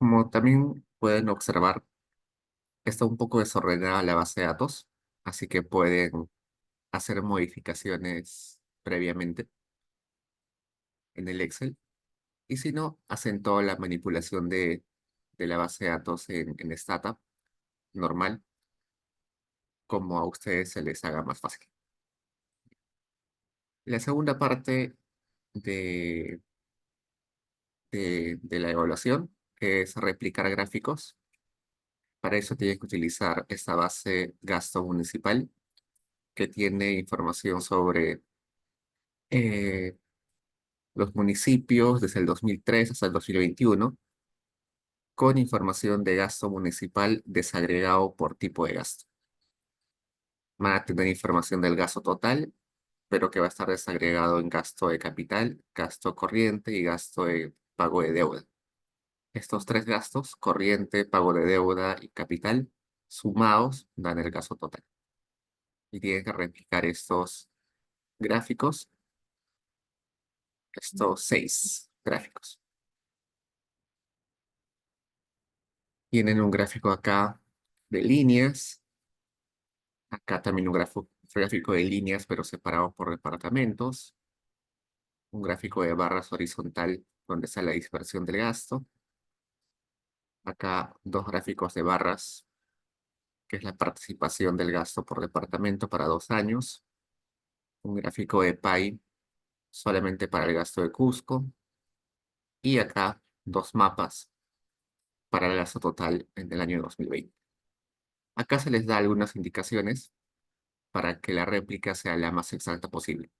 Como también pueden observar, está un poco desordenada la base de datos, así que pueden hacer modificaciones previamente en el Excel. Y si no, hacen toda la manipulación de la base de datos en Stata normal, como a ustedes se les haga más fácil. La segunda parte de, de la evaluación es replicar gráficos. Para eso tienen que utilizar esta base gasto municipal, que tiene información sobre eh, los municipios desde el 2003 hasta el 2021, con información de gasto municipal desagregado por tipo de gasto. Van a tener información del gasto total, pero que va a estar desagregado en gasto de capital, gasto corriente y gasto de pago de deuda. Estos tres gastos, corriente, pago de deuda y capital, sumados dan el gasto total. Y tienen que replicar estos gráficos, estos 6 gráficos. Tienen un gráfico acá de líneas, acá también un gráfico de líneas, pero separado por departamentos, un gráfico de barras horizontal donde está la dispersión del gasto, acá dos gráficos de barras, que es la participación del gasto por departamento para 2 años, un gráfico de PAI solamente para el gasto de Cusco, y acá dos mapas para el gasto total en el año 2020. Acá se les da algunas indicaciones para que la réplica sea la más exacta posible.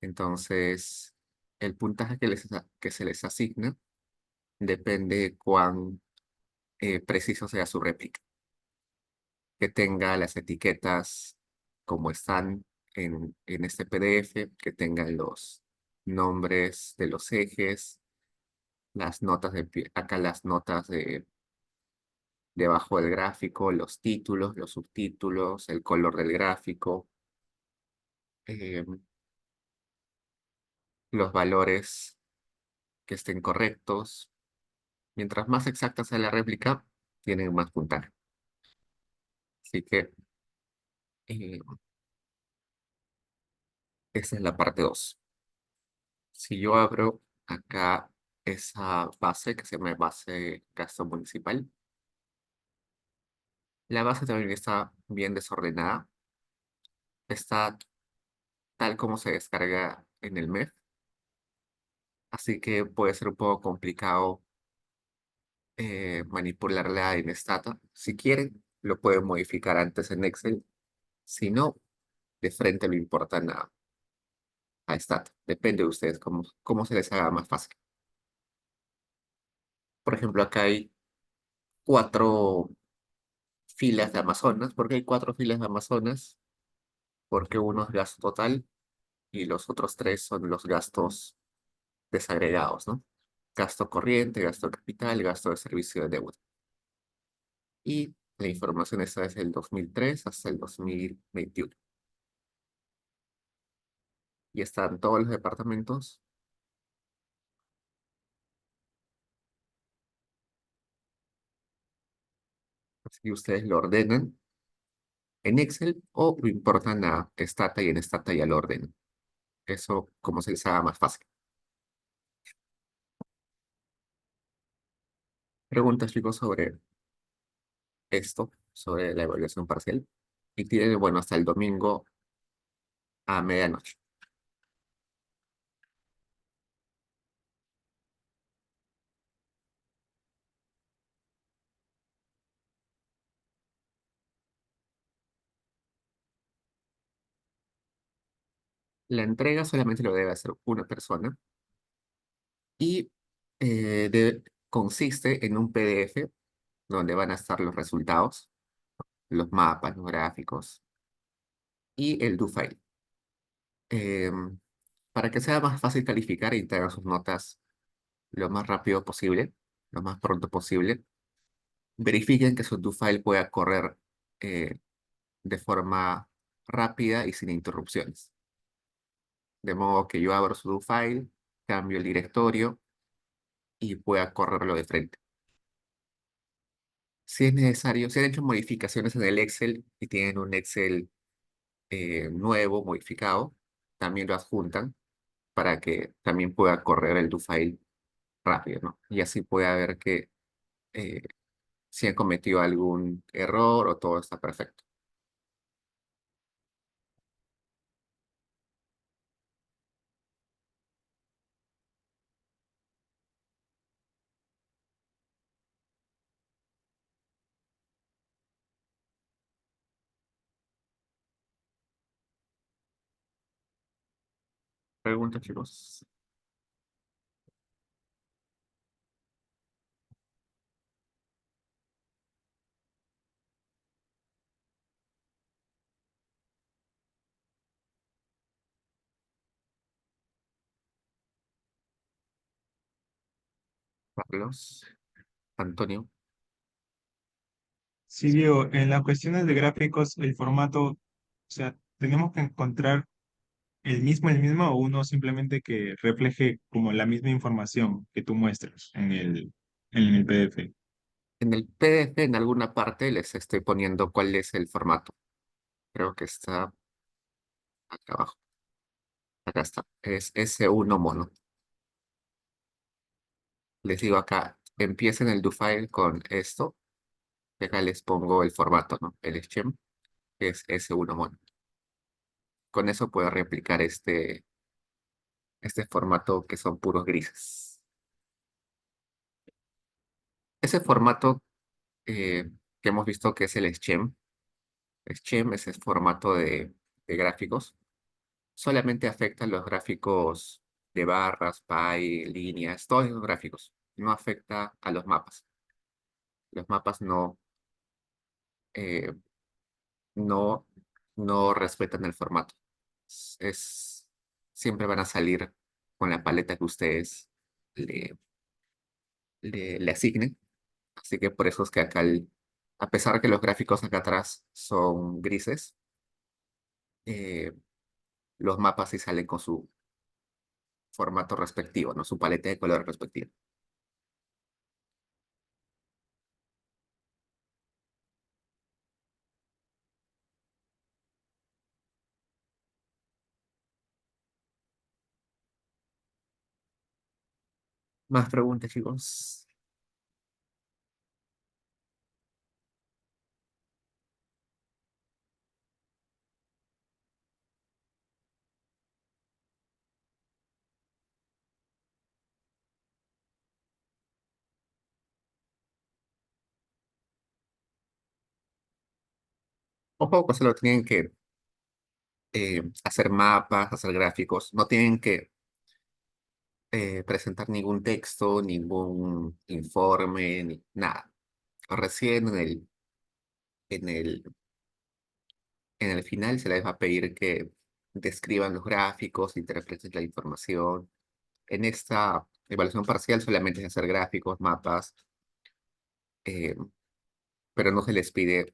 Entonces, el puntaje que se les asigna depende de cuán preciso sea su réplica. Que tenga las etiquetas como están en este PDF, que tengan los nombres de los ejes, las notas acá las notas debajo del gráfico, los títulos, los subtítulos, el color del gráfico, eh, los valores que estén correctos. Mientras más exacta sea la réplica, tienen más puntaje. Así que eh, esa es la parte 2. Si yo abro acá esa base que se llama base gasto municipal, la base también está bien desordenada. Está tal como se descarga en el MEF, así que puede ser un poco complicado manipularla en Stata. Si quieren, lo pueden modificar antes en Excel. Si no, de frente lo importan a Stata. Depende de ustedes cómo se les haga más fácil. Por ejemplo, acá hay 4 filas de Amazonas. ¿Por qué hay 4 filas de Amazonas? Porque uno es gasto total y los otros 3 son los gastos desagregados, ¿no? Gasto corriente, gasto de capital, gasto de servicio de deuda. Y la información está desde el 2003 hasta el 2021. Y están todos los departamentos. Así ustedes lo ordenan en Excel o lo importan a Stata y en Stata ya lo ordenan. Eso como se les haga más fácil. Preguntas, chicos, sobre esto, sobre la evaluación parcial. Y tienen, bueno, hasta el domingo a medianoche. La entrega solamente lo debe hacer una persona y consiste en un PDF donde van a estar los resultados, los mapas, los gráficos y el do file. Em, para que sea más fácil calificar y entregar sus notas lo más rápido posible, lo más pronto posible, verifiquen que su do file pueda correr eh, de forma rápida y sin interrupciones. De modo que yo abro su do file, cambio el directorio y pueda correrlo de frente. Si es necesario, si han hecho modificaciones en el Excel y tienen un Excel nuevo, modificado, también lo adjuntan para que también pueda correr el do file rápido, ¿no? Y así pueda ver que eh, si han cometido algún error o todo está perfecto. Pregunta, chicos. Carlos, Antonio. Sí, Diego, en las cuestiones de gráficos, el formato, o sea, tenemos que encontrar el mismo o uno simplemente que refleje como la misma información que tú muestras en el PDF. En el PDF, en alguna parte, les estoy poniendo cuál es el formato. Creo que está acá abajo. Acá está. Es S1 mono. Les digo acá, empiecen el do file con esto. Y acá les pongo el formato, ¿no? El Schem, que es S1 mono. Con eso puedo replicar este formato que son puros grises. Ese formato que hemos visto que es el Schem. Schem es el formato de gráficos. Solamente afecta los gráficos de barras, pie, líneas, todos esos gráficos. No afecta a los mapas. Los mapas eh, no, no respetan el formato. Es, siempre van a salir con la paleta que ustedes le, le asignen. Así que por eso es que acá, a pesar de que los gráficos acá atrás son grises, eh, los mapas sí salen con su formato respectivo, ¿no? Su paleta de color respectiva. Más preguntas, chicos. Ojo, pues solo tienen que hacer mapas, hacer gráficos. No tienen que presentar ningún texto, ningún informe, ni nada. Recién en el, en el final se les va a pedir que describan los gráficos, interpreten la información. En esta evaluación parcial solamente es hacer gráficos, mapas, eh, pero no se les pide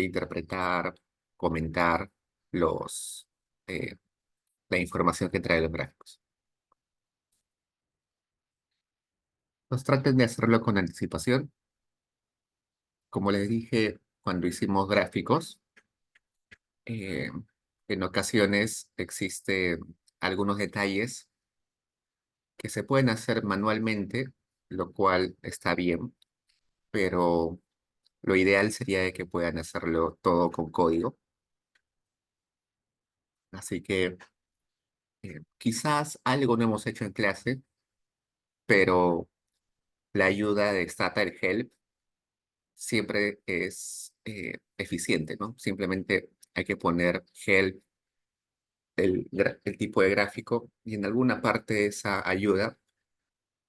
interpretar, comentar los, eh, la información que trae los gráficos. Pues traten de hacerlo con anticipación. Como les dije cuando hicimos gráficos, eh, en ocasiones existen algunos detalles que se pueden hacer manualmente, lo cual está bien, pero lo ideal sería de que puedan hacerlo todo con código. Así que quizás algo no hemos hecho en clase, pero la ayuda de Starter Help siempre es eficiente, ¿no? Simplemente hay que poner help, el tipo de gráfico, y en alguna parte de esa ayuda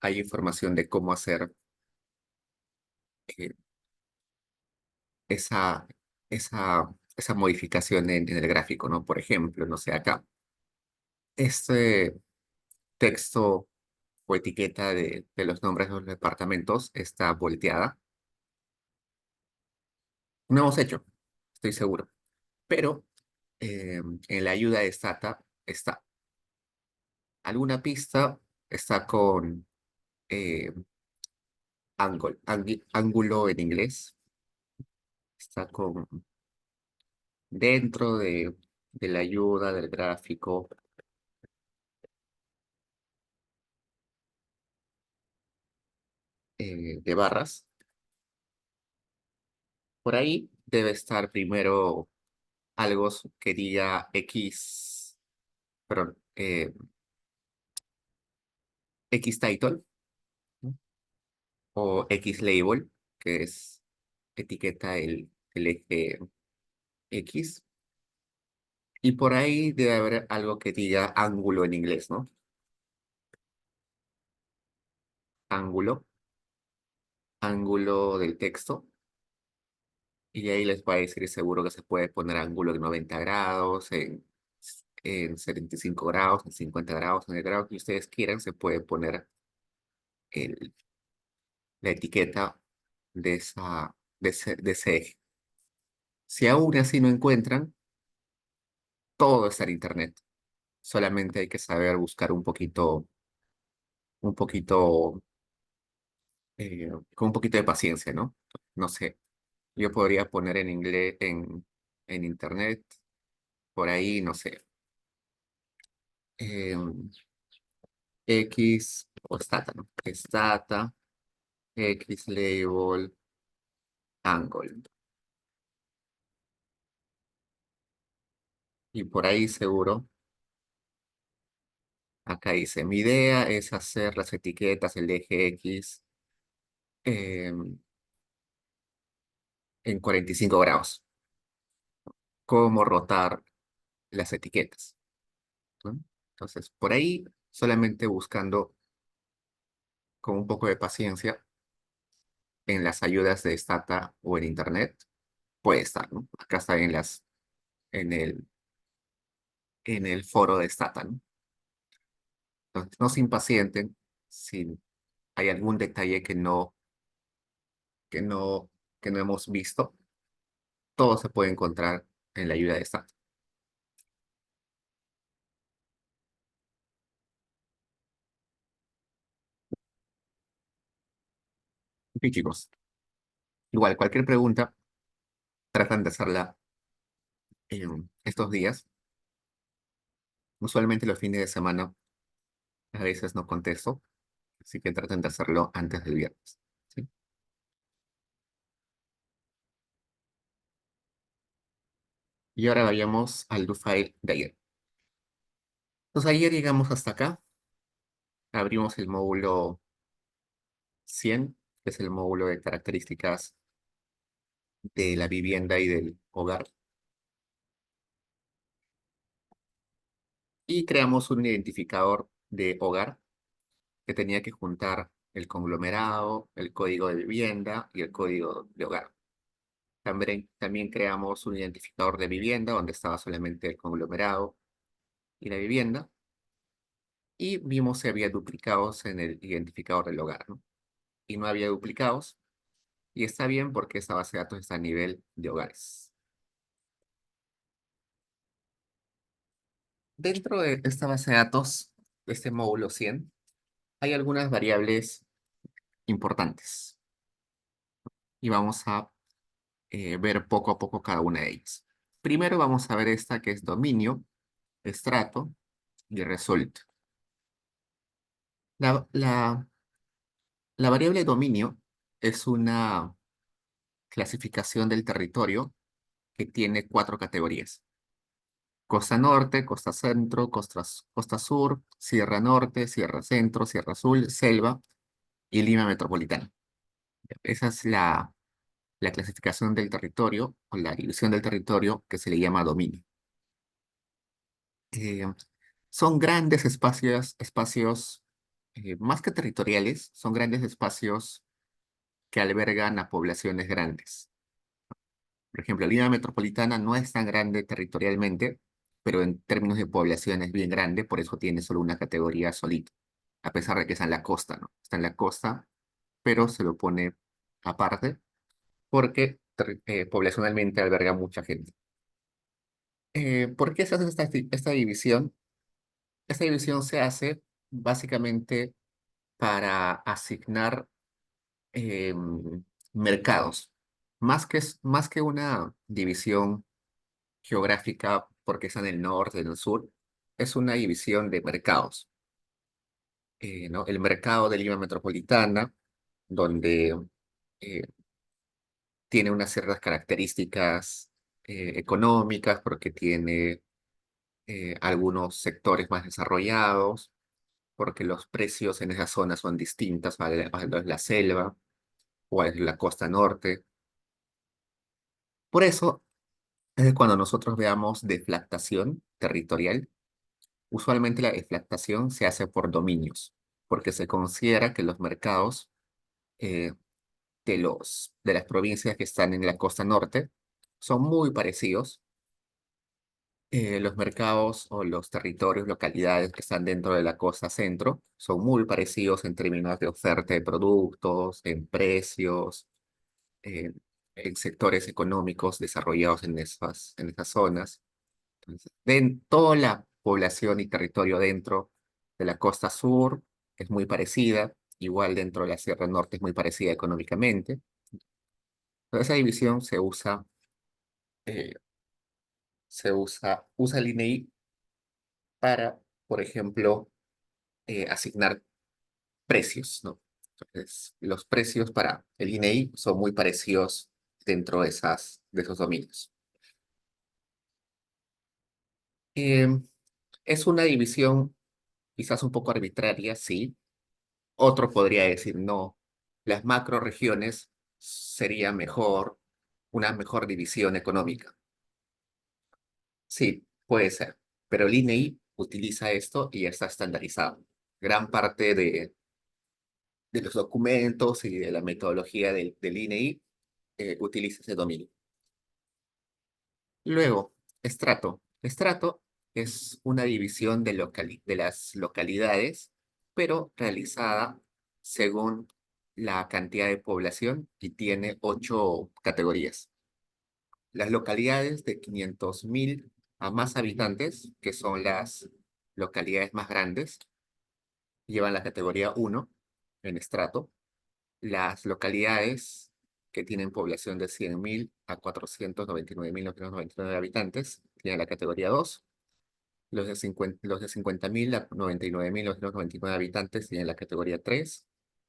hay información de cómo hacer eh, esa, esa modificación en el gráfico, ¿no? Por ejemplo, no sé, acá, este texto o etiqueta de los nombres de los departamentos está volteada. No hemos hecho, estoy seguro, pero en la ayuda de Stata está. Alguna pista está con eh, ángulo en inglés. Está dentro de la ayuda del gráfico de barras. Por ahí debe estar primero algo que diga X, perdón, X title, ¿no? O X label, que es etiqueta el eje X. Y por ahí debe haber algo que diga ángulo en inglés, ¿no? Ángulo, ángulo del texto. Y ahí les va a decir seguro que se puede poner ángulo en 90 grados, en 75 grados, en 50 grados, en el grado que ustedes quieran, se puede poner el- la etiqueta de ese eje. Si aún así no encuentran, todo está en internet. Solamente hay que saber buscar un poquito, con un poquito de paciencia, ¿no? No sé, yo podría poner en inglés, en internet, por ahí, no sé, em, X o Stata, ¿no? Stata, X label, angle. Y por ahí seguro, acá dice, mi idea es hacer las etiquetas, el eje X, em, en 45 grados. Cómo rotar las etiquetas, ¿no? Entonces, por ahí, solamente buscando con un poco de paciencia en las ayudas de Stata o en Internet, puede estar, ¿no? Acá está en en el foro de Stata, ¿no? Entonces, no se impacienten si hay algún detalle que no, que no hemos visto. Todo se puede encontrar en la ayuda de Stata. Y chicos, igual cualquier pregunta, tratan de hacerla en estos días. Usualmente los fines de semana a veces no contesto, así que traten de hacerlo antes del viernes. ¿Sí? Y ahora vayamos al do file de ayer. Entonces ayer llegamos hasta acá, abrimos el módulo 100, que es el módulo de características de la vivienda y del hogar, y creamos un identificador de hogar que tenía que juntar el conglomerado, el código de vivienda y el código de hogar. También creamos un identificador de vivienda donde estaba solamente el conglomerado y la vivienda, y vimos si había duplicados en el identificador del hogar, ¿no? Y no había duplicados, y está bien porque esta base de datos está a nivel de hogares. Dentro de esta base de datos, de este módulo 100, hay algunas variables importantes y vamos a ver poco a poco cada una de ellas. Primero vamos a ver esta que es dominio, estrato y result. La, la, la variable dominio es una clasificación del territorio que tiene 4 categorías: costa norte, costa centro, costa sur, sierra norte, sierra centro, sierra azul, selva y Lima metropolitana. Esa es la clasificación del territorio o la división del territorio que se le llama dominio. Eh, Son grandes espacios más que territoriales, son grandes espacios que albergan a poblaciones grandes. Por ejemplo, Lima metropolitana no es tan grande territorialmente, pero en términos de población es bien grande, por eso tiene solo una categoría solito, a pesar de que está en la costa, ¿no? Está en la costa, pero se lo pone aparte porque poblacionalmente alberga mucha gente. ¿Por qué se hace esta división? Esta división se hace básicamente para asignar mercados. Más que una división geográfica porque está en el norte, en el sur, es una división de mercados. ¿No? El mercado de Lima Metropolitana, donde eh, tiene unas ciertas características económicas, porque tiene algunos sectores más desarrollados, porque los precios en esa zona son distintas a los de la selva o a la costa norte. Por eso, cuando nosotros veamos deflactación territorial, usualmente la deflactación se hace por dominios, porque se considera que los mercados eh, de las provincias que están en la costa norte son muy parecidos. Los mercados o los territorios, localidades que están dentro de la costa centro son muy parecidos en términos de oferta de productos, en precios, en, en sectores económicos desarrollados en esas zonas. Entonces, toda la población y territorio dentro de la costa sur es muy parecida, igual dentro de la Sierra Norte es muy parecida económicamente. Entonces, esa división eh, usa el INEI para, por ejemplo, asignar precios, ¿no? Entonces, los precios para el INEI son muy parecidos dentro de esos dominios. Eh, es una división quizás un poco arbitraria, sí. Otro podría decir, no, las macroregiones sería mejor, una mejor división económica. Sí, puede ser, pero el INEI utiliza esto y ya está estandarizado. Gran parte de los documentos y de la metodología del INEI utiliza ese dominio. Luego, estrato. Estrato es una división de las localidades, pero realizada según la cantidad de población y tiene 8 categorías. Las localidades de 500.000 a más habitantes, que son las localidades más grandes, llevan la categoría 1 en estrato. Las localidades que tienen población de 100.000 a 499.999 habitantes tienen la categoría 2. Los de 50.000 a 99.999 habitantes tienen la categoría 3.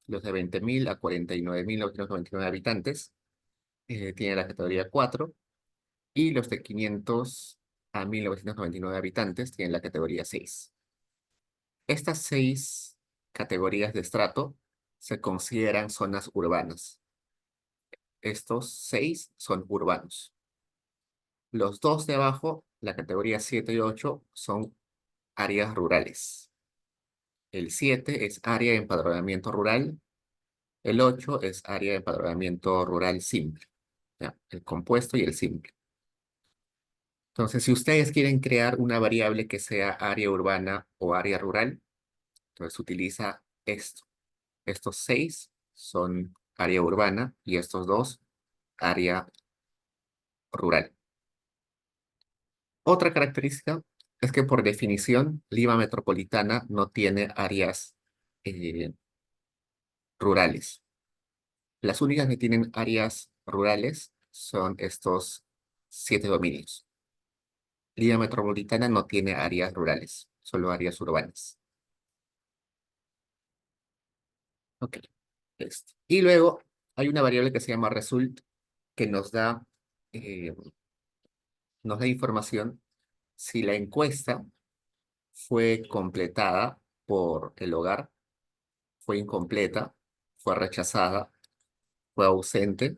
Los de 20.000 a 49.999 habitantes tienen la categoría 4. Y los de 500 a 1.999 habitantes tienen la categoría 6. Estas 6 categorías de estrato se consideran zonas urbanas. Estos 6 son urbanos. Los dos de abajo, la categoría 7 y 8, son áreas rurales. El 7 es área de empadronamiento rural. El 8 es área de empadronamiento rural simple. ¿Ya? El compuesto y el simple. Entonces, si ustedes quieren crear una variable que sea área urbana o área rural, entonces utiliza esto. Estos 6 son área urbana y estos 2 área rural. Otra característica es que por definición Lima Metropolitana no tiene áreas eh, rurales. Las únicas que tienen áreas rurales son estos 7 dominios. Lima Metropolitana no tiene áreas rurales, solo áreas urbanas. Ok, esto. Y luego hay una variable que se llama result que eh, nos da información si la encuesta fue completada por el hogar, fue incompleta, fue rechazada, fue ausente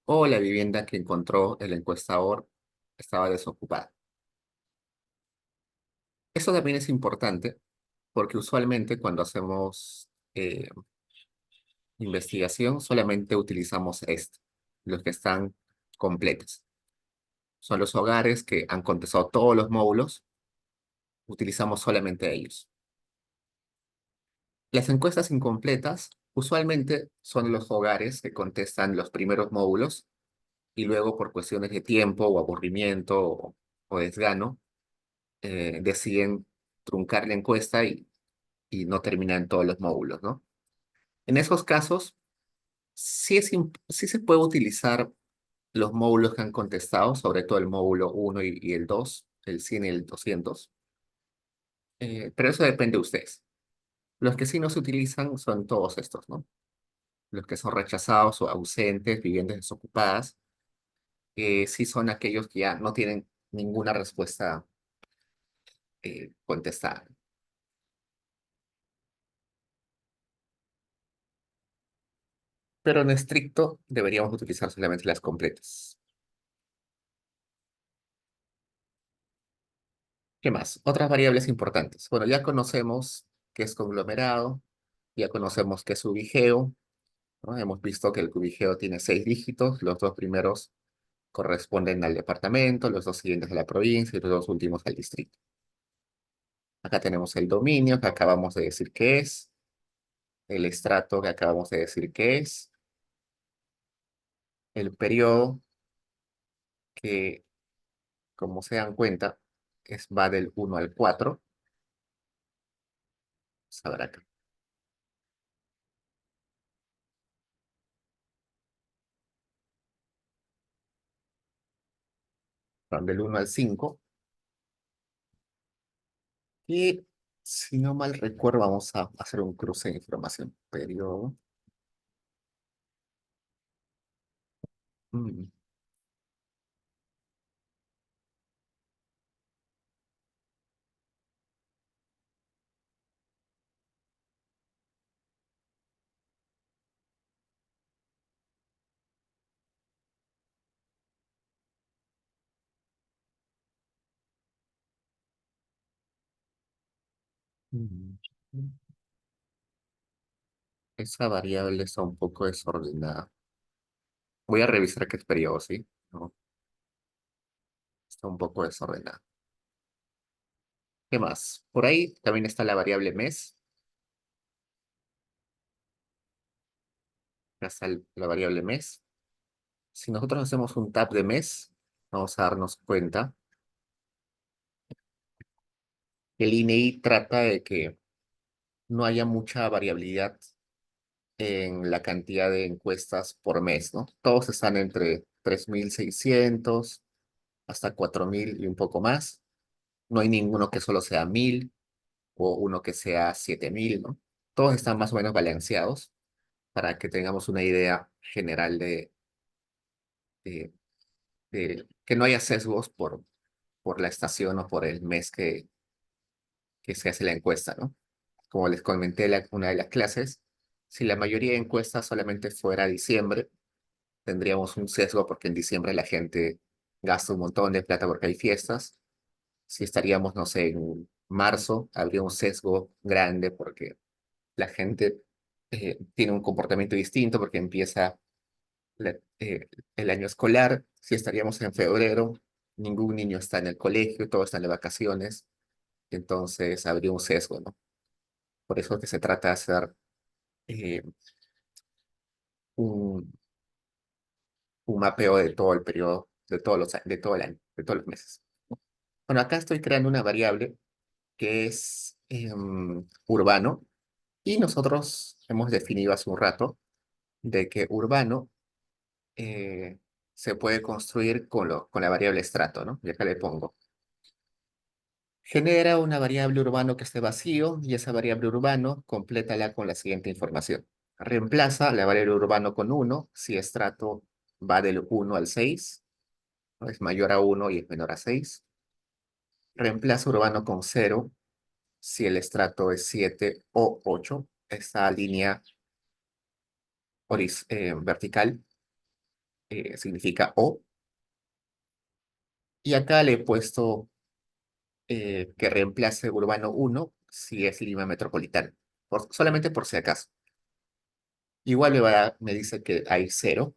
o la vivienda que encontró el encuestador estaba desocupada. Eso también es importante porque usualmente cuando hacemos investigación solamente utilizamos esto, los que están completos. Son los hogares que han contestado todos los módulos, utilizamos solamente ellos. Las encuestas incompletas usualmente son los hogares que contestan los primeros módulos y luego por cuestiones de tiempo o aburrimiento o desgano, deciden truncar la encuesta y no terminan todos los módulos, ¿no? En esos casos, sí se puede utilizar los módulos que han contestado, sobre todo el módulo uno y el 2, el 100 y el 200, pero eso depende de ustedes. Los que sí no se utilizan son todos estos, ¿no? Los que son rechazados o ausentes, viviendas desocupadas, sí son aquellos que ya no tienen ninguna respuesta contestada. Pero en estricto deberíamos utilizar solamente las completas. ¿Qué más? Otras variables importantes. Bueno, ya conocemos qué es conglomerado, ya conocemos qué es ubigeo, ¿no? Hemos visto que el cubigeo tiene 6 dígitos, los dos primeros corresponden al departamento, los dos siguientes a la provincia y los dos últimos al distrito. Acá tenemos el dominio que acabamos de decir qué es, el estrato que acabamos de decir qué es, el periodo que, como se dan cuenta, va del 1 al 4. Vamos a ver acá. Van del 1 al 5. Y si no mal recuerdo, vamos a hacer un cruce de información. Periodo. mm, mm, Esa variable está un poco desordenada. Voy a revisar qué es periodo, ¿sí? No, está un poco desordenada. ¿Qué más? Por ahí también está la variable mes. Acá está la variable mes. Si nosotros hacemos un tab de mes, vamos a darnos cuenta que el INEI trata de que no haya mucha variabilidad en la cantidad de encuestas por mes, ¿no? Todos están entre 3.600 hasta 4.000 y un poco más. No hay ninguno que solo sea 1.000 o uno que sea 7.000, ¿no? Todos están más o menos balanceados para que tengamos una idea general de, que no haya sesgos por la estación o por el mes que se hace la encuesta, ¿no? Como les comenté en una de las clases, si la mayoría de encuestas solamente fuera diciembre, tendríamos un sesgo porque en diciembre la gente gasta un montón de plata porque hay fiestas. Si estaríamos, no sé, en marzo, habría un sesgo grande porque la gente tiene un comportamiento distinto porque empieza la- eh, el año escolar. Si estaríamos en febrero, ningún niño está en el colegio, todos están de vacaciones, entonces habría un sesgo, ¿no? Por eso que se trata de hacer eh, un, un mapeo de todo el periodo, de todo el año, de todos los meses. Bueno, acá estoy creando una variable que es urbano y nosotros hemos definido hace un rato de que urbano eh, se puede construir con la variable estrato, ¿no? Y acá le pongo. Genera una variable urbano que esté vacío y esa variable urbano complétala con la siguiente información. Reemplaza la variable urbano con 1 si estrato va del 1 al 6, ¿no? Es mayor a 1 y es menor a 6. Reemplaza urbano con 0 si el estrato es 7 o 8. Esta línea vertical significa O. Y acá le he puesto que reemplace urbano 1 si es Lima metropolitana, solamente por si acaso. Igual me dice que hay cero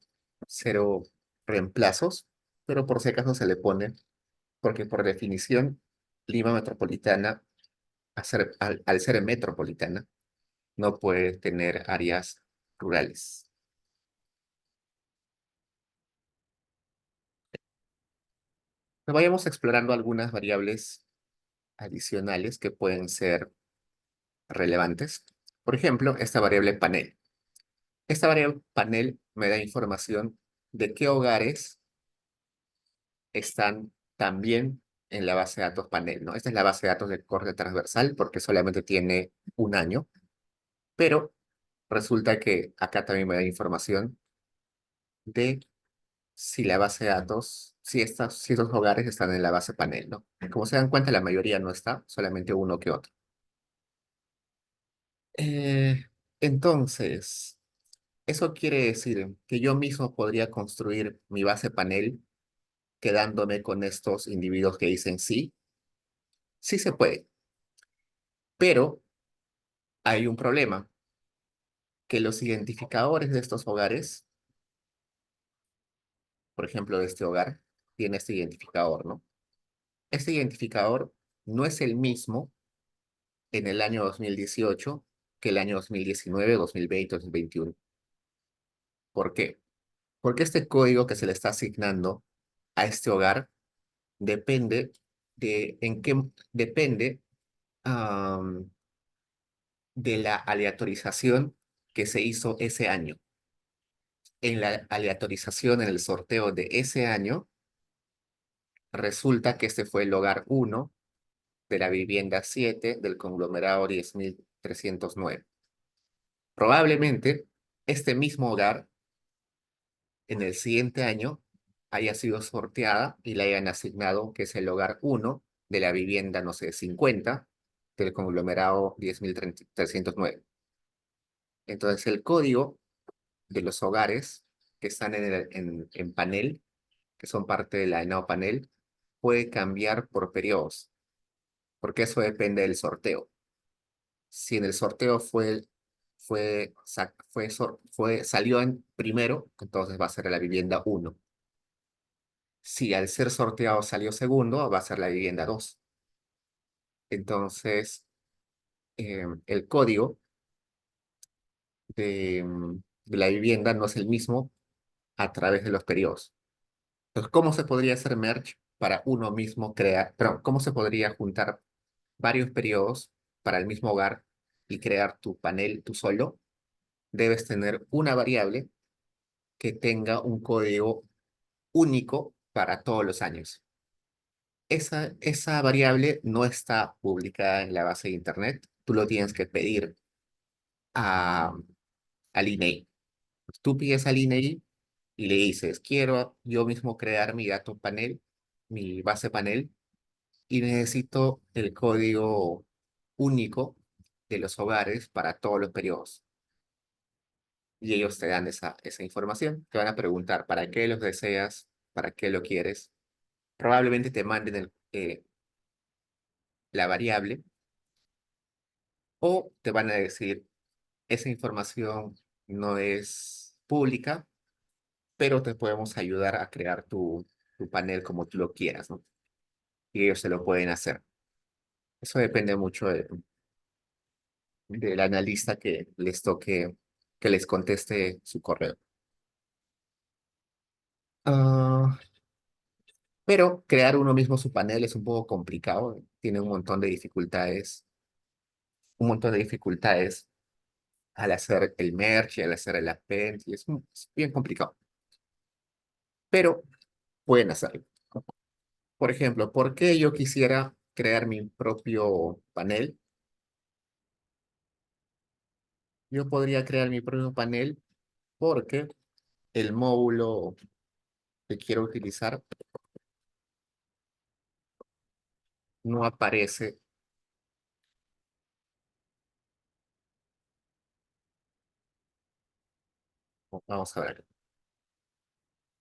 reemplazos, pero por si acaso se le pone, porque por definición, Lima metropolitana, al ser metropolitana, no puede tener áreas rurales. Vayamos explorando algunas variables adicionales que pueden ser relevantes. Por ejemplo, esta variable panel. Esta variable panel me da información de qué hogares están también en la base de datos panel, ¿no? Esta es la base de datos de corte transversal porque solamente tiene un año, pero resulta que acá también me da información de si la base de datos, si estos hogares están en la base panel, ¿no? Como se dan cuenta, la mayoría no está, solamente uno que otro. Eh, entonces, eso quiere decir que yo mismo podría construir mi base panel quedándome con estos individuos que dicen sí. Sí se puede, pero hay un problema, que los identificadores de estos hogares, por ejemplo, de este hogar, tiene este identificador, ¿no? Este identificador no es el mismo en el año 2018 que el año 2019, 2020, 2021. ¿Por qué? Porque este código que se le está asignando a este hogar depende depende am, de la aleatorización que se hizo ese año. En la aleatorización, en el sorteo de ese año, resulta que este fue el hogar uno de la vivienda 7 del conglomerado 10.309. Probablemente este mismo hogar en el siguiente año haya sido sorteada y le hayan asignado que es el hogar uno de la vivienda, no sé, 50 del conglomerado 10.309. Entonces el código de los hogares que están en panel, que son parte de la ENAO panel, puede cambiar por periodos, porque eso depende del sorteo. Si en el sorteo salió en primero, entonces va a ser la vivienda uno. Si al ser sorteado salió segundo, va a ser la vivienda 2. Entonces, el código de la vivienda no es el mismo a través de los periodos. Entonces, ¿cómo se podría hacer merge para uno mismo crear, pero cómo se podría juntar varios periodos para el mismo hogar y crear tu panel tú solo? Debes tener una variable que tenga un código único para todos los años. Esa variable no está publicada en la base de Internet. Tú lo tienes que pedir a, al INEI. Tú pides al INEI y le dices, quiero yo mismo crear mi dato panel, mi base panel, y necesito el código único de los hogares para todos los periodos. Y ellos te dan esa información. Te van a preguntar, ¿para qué los deseas? ¿Para qué lo quieres? Probablemente te manden la variable o te van a decir, esa información no es pública, pero te podemos ayudar a crear tu panel como tú lo quieras, ¿no? Y ellos se lo pueden hacer. Eso depende mucho del analista que les toque, que les conteste su correo. Ah, pero crear uno mismo su panel es un poco complicado, tiene un montón de dificultades al hacer el merge, al hacer el append, y es bien complicado, pero pueden hacerlo. Por ejemplo, ¿por qué yo quisiera crear mi propio panel? Yo podría crear mi propio panel porque el módulo que quiero utilizar no aparece. Vamos a ver.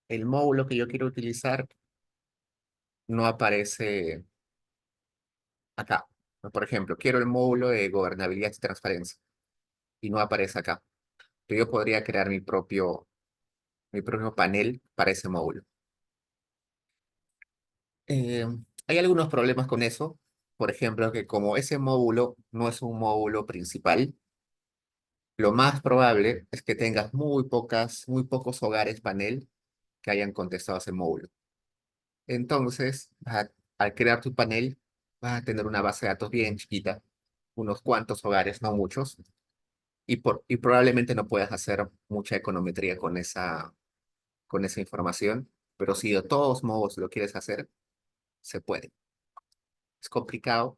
El módulo que yo quiero utilizar no aparece acá. Por ejemplo, quiero el módulo de gobernabilidad y transparencia y no aparece acá. Pero yo podría crear mi propio panel para ese módulo. Eh, Hay algunos problemas con eso. Por ejemplo, que como ese módulo no es un módulo principal, lo más probable es que tengas muy pocos hogares panel que hayan contestado ese módulo. Entonces, al crear tu panel, vas a tener una base de datos bien chiquita, unos cuantos hogares, no muchos, y probablemente no puedas hacer mucha econometría con esa información, pero si de todos modos lo quieres hacer, se puede. Es complicado,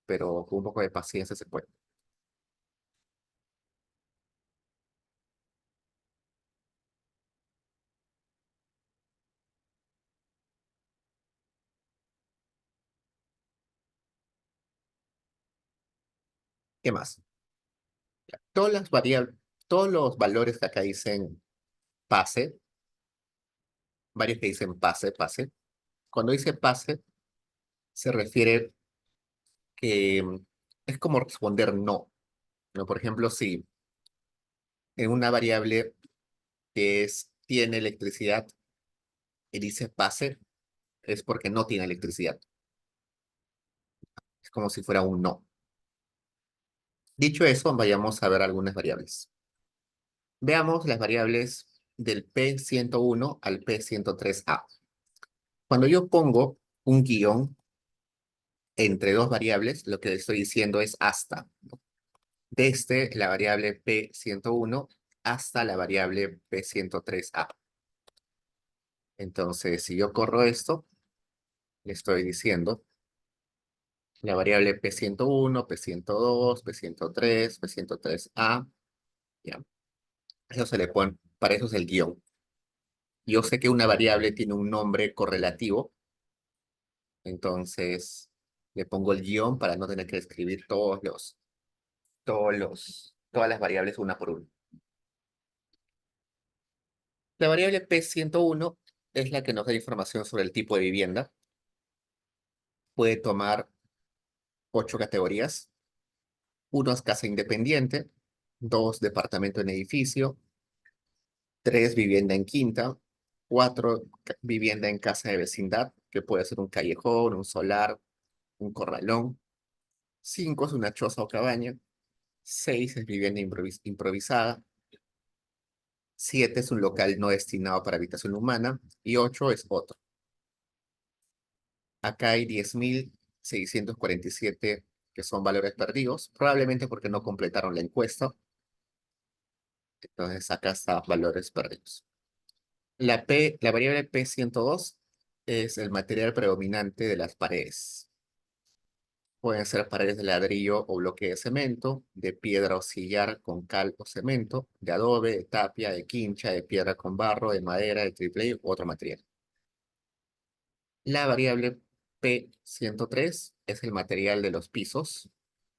pero con un poco de paciencia se puede. ¿Qué más? Todas las variables, todos los valores que acá dicen pase, varios que dicen pase, pase. Cuando dice pase, se refiere que es como responder no, ¿no? Por ejemplo, si en una variable que es tiene electricidad y dice pase, es porque no tiene electricidad. Es como si fuera un no. Dicho eso, vayamos a ver algunas variables. Veamos las variables del P101 al P103A. Cuando yo pongo un guión entre dos variables, lo que le estoy diciendo es hasta, ¿no? Desde la variable P101 hasta la variable P103A. Entonces, si yo corro esto, le estoy diciendo la variable P101, P102, P103, P103A, ¿ya? Eso se le pone, para eso es el guión. Yo sé que una variable tiene un nombre correlativo, entonces le pongo el guión para no tener que escribir todas las variables una por una. La variable P101 es la que nos da información sobre el tipo de vivienda. Puede tomar 8 categorías. Uno es casa independiente, dos departamento en edificio, tres vivienda en quinta, cuatro vivienda en casa de vecindad, que puede ser un callejón, un solar, un corralón. Cinco es una choza o cabaña. Seis es vivienda improvisada. Siete es un local no destinado para habitación humana. Y ocho es otro. Acá hay 10.647 que son valores perdidos, probablemente porque no completaron la encuesta. Entonces acá está valores perdidos. La variable P102 es el material predominante de las paredes. Pueden ser paredes de ladrillo o bloque de cemento, de piedra o sillar con cal o cemento, de adobe, de tapia, de quincha, de piedra con barro, de madera, de triple u otro material. La variable P103 es el material de los pisos,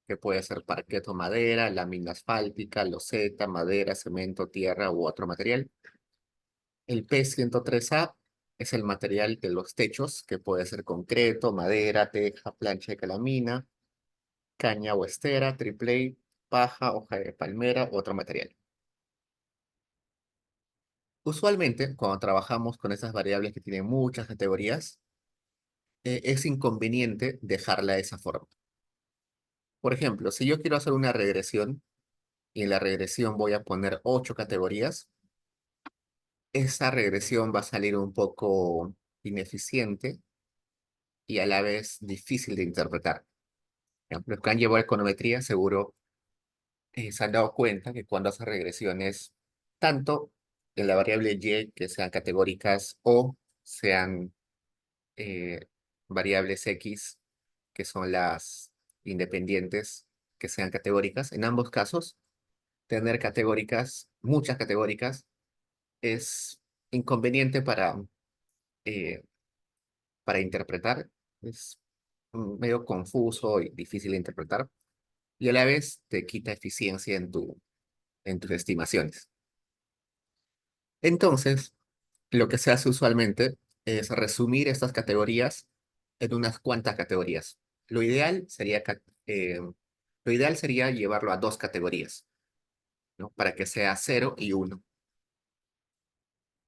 que puede ser parquet madera, lámina asfáltica, loseta, madera, cemento, tierra u otro material. El P103A es el material de los techos, que puede ser concreto, madera, teja, plancha de calamina, caña o estera, triple paja, hoja de palmera u otro material. Usualmente, cuando trabajamos con esas variables que tienen muchas categorías, es inconveniente dejarla de esa forma. Por ejemplo, si yo quiero hacer una regresión y en la regresión voy a poner 8 categorías, esa regresión va a salir un poco ineficiente y a la vez difícil de interpretar. Los que han llevado econometría seguro se han dado cuenta que cuando hacen regresiones, tanto en la variable y que sean categóricas o sean eh, variables x, que son las independientes, que sean categóricas, en ambos casos, tener categóricas, muchas categóricas, es inconveniente eh, para interpretar. Es medio confuso y difícil de interpretar. Y a la vez te quita eficiencia en tus estimaciones. Entonces, lo que se hace usualmente es resumir estas categorías en unas cuantas categorías. Lo ideal sería, lo ideal sería llevarlo a 2 categorías, ¿no? Para que sea 0 y 1.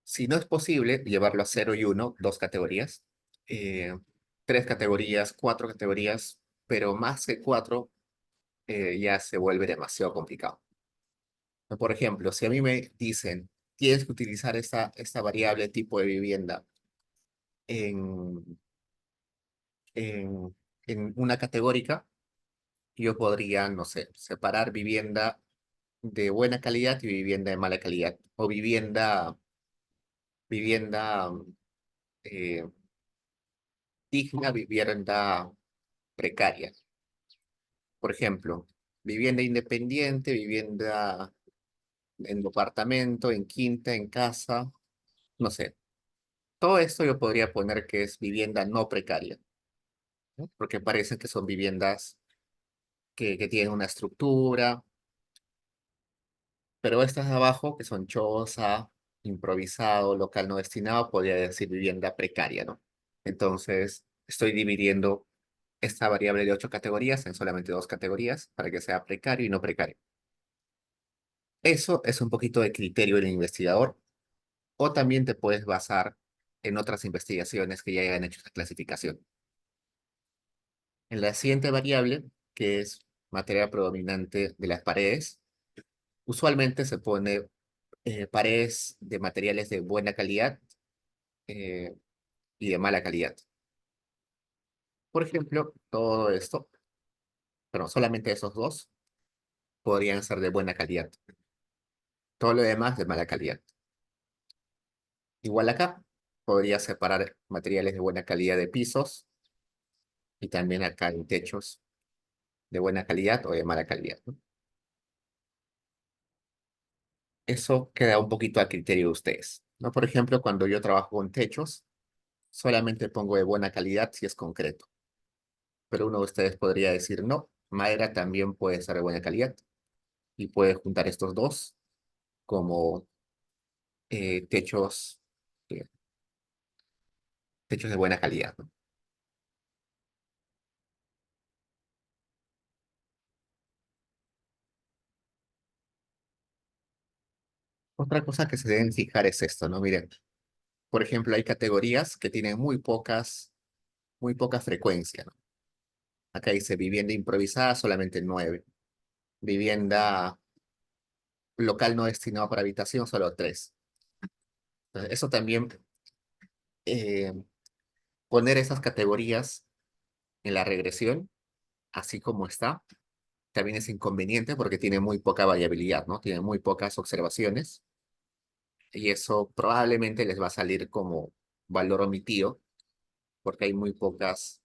Si no es posible llevarlo a 0 y 1, 2 categorías, eh, 3 categorías, 4 categorías, pero más que cuatro ya se vuelve demasiado complicado. Por ejemplo, si a mí me dicen, tienes que utilizar esta variable tipo de vivienda en, en, en una categórica, yo podría, no sé, separar vivienda de buena calidad y vivienda de mala calidad, o vivienda eh, digna, vivienda precaria. Por ejemplo, vivienda independiente, vivienda en departamento, en quinta, en casa, no sé. Todo esto yo podría poner que es vivienda no precaria, ¿no? Porque parecen que son viviendas que tienen una estructura, pero estas de abajo, que son choza, improvisado, local no destinado, podría decir vivienda precaria, ¿no? Entonces, estoy dividiendo esta variable de 8 categorías en solamente 2 categorías para que sea precario y no precario. Eso es un poquito de criterio del investigador, o también te puedes basar en otras investigaciones que ya hayan hecho esta clasificación. En la siguiente variable, que es materia predominante de las paredes, usualmente se pone paredes de materiales de buena calidad eh, y de mala calidad. Por ejemplo, todo esto, pero solamente esos dos, podrían ser de buena calidad. Todo lo demás de mala calidad. Igual acá, podría separar materiales de buena calidad de pisos y también acá en techos de buena calidad o de mala calidad, ¿no? Eso queda un poquito a criterio de ustedes, ¿no? Por ejemplo, cuando yo trabajo con techos, solamente pongo de buena calidad si es concreto. Pero uno de ustedes podría decir, no, madera también puede ser de buena calidad y puede juntar estos dos como techos, eh, techos de buena calidad, ¿no? Otra cosa que se deben fijar es esto, ¿no? Miren, por ejemplo, hay categorías que tienen muy poca frecuencia, ¿no? Acá dice vivienda improvisada, solamente 9. Vivienda local no destinado para habitación, solo 3. Entonces, eso también, eh, poner esas categorías en la regresión, así como está, también es inconveniente porque tiene muy poca variabilidad, ¿no? Tiene muy pocas observaciones y eso probablemente les va a salir como valor omitido porque hay muy pocas,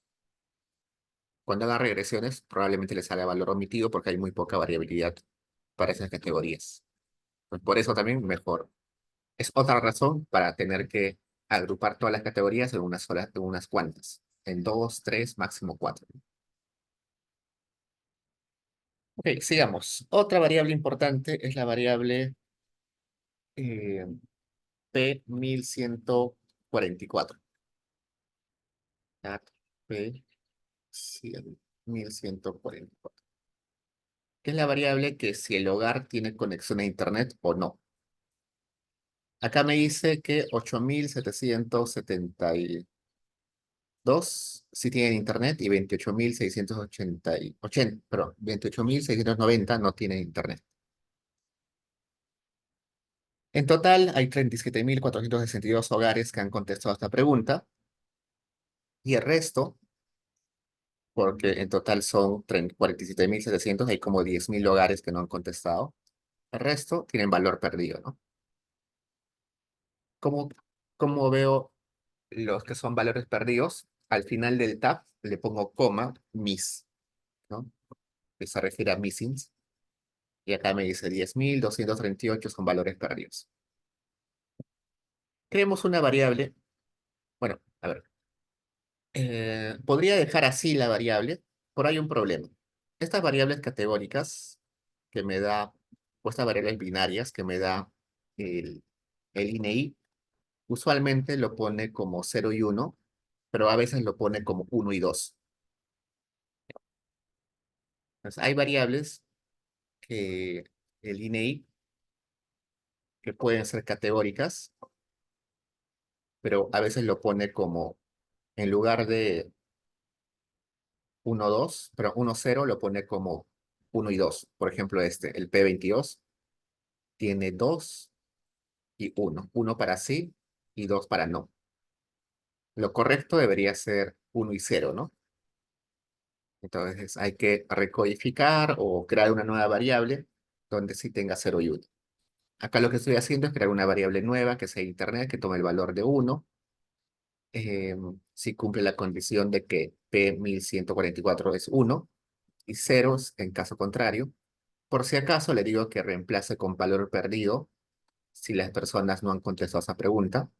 cuando haga regresiones probablemente les salga valor omitido porque hay muy poca variabilidad para esas categorías. Pues por eso también mejor. Es otra razón para tener que agrupar todas las categorías en una sola, en unas cuantas, en dos, tres, máximo cuatro. Ok, sigamos. Otra variable importante es la variable eh, P1144. Ya, P1144. Que es la variable que si el hogar tiene conexión a internet o no. Acá me dice que 8772 sí tienen internet y 28.680, perdón, 28.690 no tienen internet. En total hay 37.462 hogares que han contestado esta pregunta y el resto, porque en total son 47.700, hay como 10.000 hogares que no han contestado. El resto tienen valor perdido, ¿no? ¿Cómo, cómo veo los que son valores perdidos? Al final del tab le pongo coma, miss, ¿no? Que se refiere a missings. Y acá me dice 10.238 son valores perdidos. Creemos una variable. Bueno, a ver. Podría dejar así la variable, pero hay un problema. Estas variables categóricas que me da, o estas variables binarias que me da el, el INEI, usualmente lo pone como 0 y 1, pero a veces lo pone como 1 y 2. Entonces, hay variables que el INEI que pueden ser categóricas, pero a veces lo pone como, en lugar de 1 2 pero 1 0 lo pone como 1 y 2. Por ejemplo, este, el P22 tiene 2 y 1. 1 para sí y 2 para no. Lo correcto debería ser 1 y 0, ¿no? Entonces hay que recodificar o crear una nueva variable donde sí tenga 0 y 1. Acá lo que estoy haciendo es crear una variable nueva que sea internet, que tome el valor de 1. Si cumple la condición de que P1144 es 1 y ceros en caso contrario. Por si acaso le digo que reemplace con valor perdido si las personas no han contestado esa pregunta.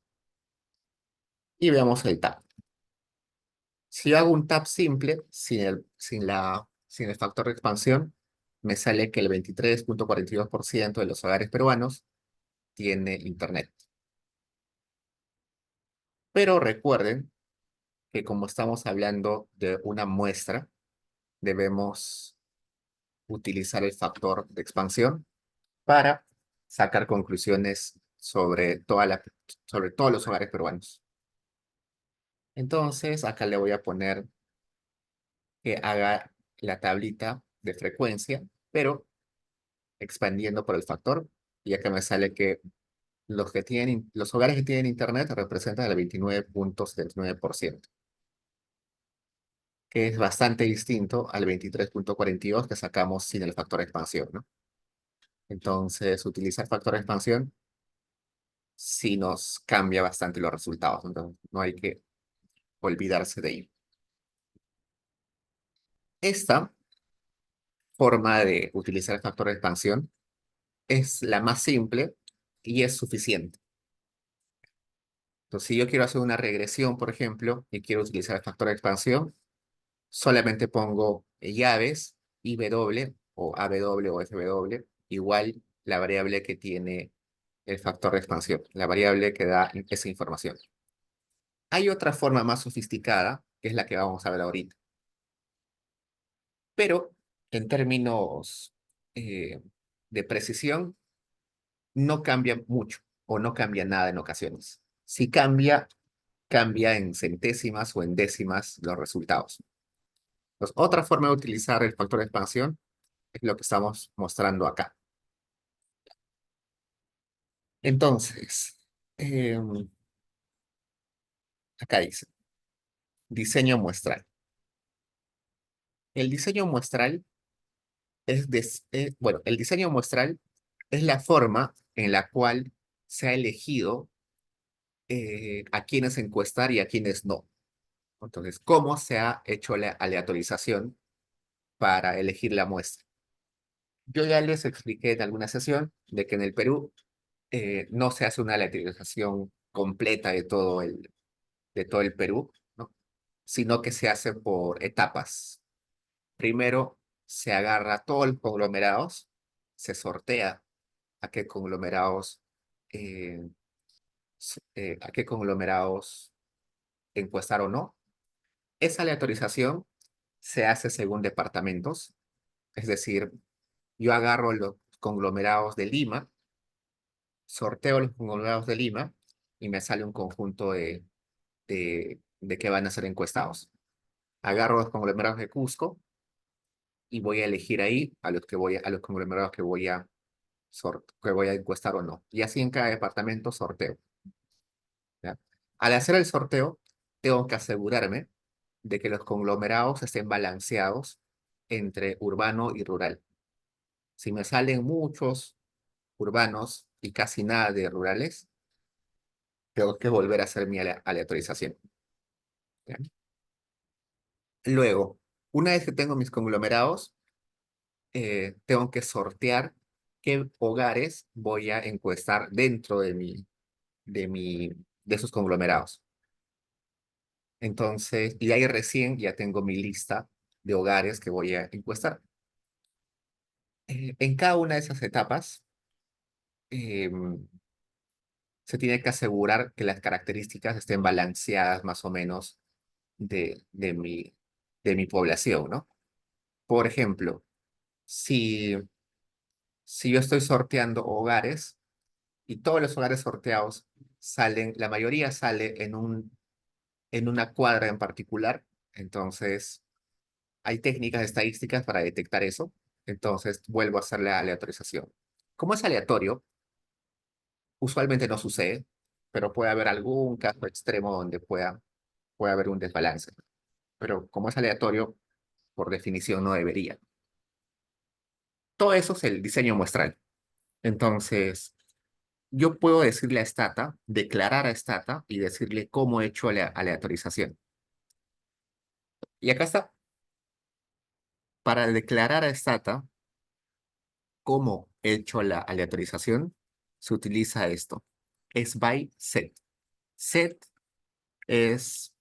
Y veamos el tab. Si yo hago un tab simple, sin el factor de expansión, me sale que el 23,42% de los hogares peruanos tiene internet. Pero recuerden que como estamos hablando de una muestra, debemos utilizar el factor de expansión para sacar conclusiones sobre todos los hogares peruanos. Entonces, acá le voy a poner que haga la tablita de frecuencia, pero expandiendo por el factor, y acá me sale que los hogares que tienen internet representan el 29,79%, que es bastante distinto al 23,42 que sacamos sin el factor de expansión, ¿no? Entonces, utilizar factor de expansión sí nos cambia bastante los resultados, entonces no hay que olvidarse de ello. Esta forma de utilizar el factor de expansión es la más simple y es suficiente. Entonces, si yo quiero hacer una regresión, por ejemplo, y quiero utilizar el factor de expansión, solamente pongo llaves IW o AW o FW igual la variable que tiene el factor de expansión, la variable que da esa información. Hay otra forma más sofisticada, que es la que vamos a ver ahorita. Pero en términos eh, de precisión, no cambia mucho o no cambia nada en ocasiones. Si cambia, cambia en centésimas o en décimas los resultados. Entonces, otra forma de utilizar el factor de expansión es lo que estamos mostrando acá. Entonces, acá dice, diseño muestral. El diseño muestral bueno, el diseño muestral es la forma en la cual se ha elegido a quienes encuestar y a quienes no. Entonces, ¿cómo se ha hecho la aleatorización para elegir la muestra? Yo ya les expliqué en alguna sesión de que en el Perú no se hace una aleatorización completa de todo el Perú, ¿no? Sino que se hace por etapas. Primero se agarra todos los conglomerados, se sortea a qué conglomerados, eh, a qué conglomerados encuestar o no. Esa aleatorización se hace según departamentos, es decir, yo agarro los conglomerados de Lima, sorteo los conglomerados de Lima y me sale un conjunto de que van a ser encuestados. Agarro los conglomerados de Cusco y voy a elegir ahí a los conglomerados que voy a encuestar o no. Y así en cada departamento sorteo, ¿ya? Al hacer el sorteo, tengo que asegurarme de que los conglomerados estén balanceados entre urbano y rural. Si me salen muchos urbanos y casi nada de rurales, tengo que volver a hacer mi aleatorización, ¿ya? Luego, una vez que tengo mis conglomerados, tengo que sortear qué hogares voy a encuestar dentro de esos conglomerados. Entonces, y ahí recién ya tengo mi lista de hogares que voy a encuestar. En cada una de esas etapas, em, se tiene que asegurar que las características estén balanceadas más o menos de mi población, ¿no? Por ejemplo, si, si yo estoy sorteando hogares y todos los hogares sorteados la mayoría sale en una cuadra en particular, entonces hay técnicas estadísticas para detectar eso, entonces vuelvo a hacer la aleatorización. Como es aleatorio, usualmente no sucede, pero puede haber algún caso extremo donde puede haber un desbalance. Pero como es aleatorio, por definición no debería. Todo eso es el diseño muestral. Entonces, yo puedo decirle a Stata, declarar a Stata y decirle cómo he hecho la aleatorización. Y acá está. Para declarar a Stata cómo he hecho la aleatorización, se utiliza esto. Es by set. Set es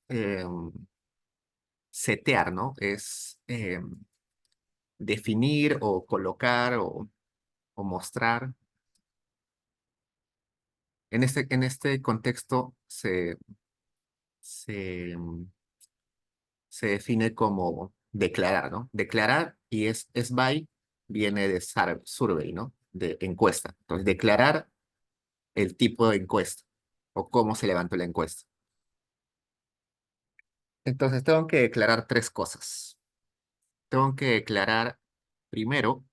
setear, ¿no? Es definir o colocar o mostrar. En este contexto se, se define como declarar, ¿no? Declarar y es by viene de survey, ¿no? De encuesta. Entonces, declarar el tipo de encuesta o cómo se levantó la encuesta. Entonces, tengo que declarar tres cosas. Tengo que declarar primero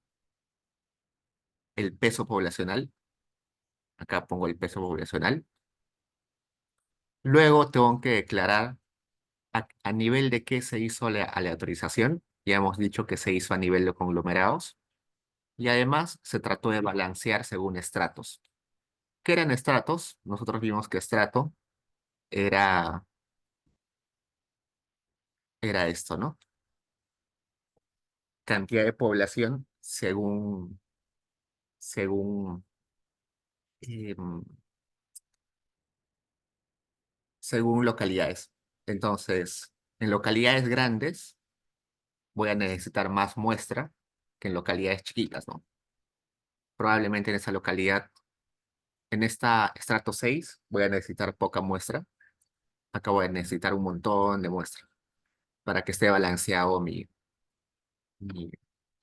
el peso poblacional. Acá pongo el peso poblacional. Luego tengo que declarar a nivel de qué se hizo la aleatorización. Ya hemos dicho que se hizo a nivel de conglomerados. Y además se trató de balancear según estratos. ¿Qué eran estratos? Nosotros vimos que estrato era, era esto, ¿no? Cantidad de población según, em, según localidades. Entonces, en localidades grandes voy a necesitar más muestra que en localidades chiquitas, ¿no? Probablemente en esa localidad, en esta estrato 6 voy a necesitar poca muestra. Acá voy a necesitar un montón de muestra para que esté balanceado mi,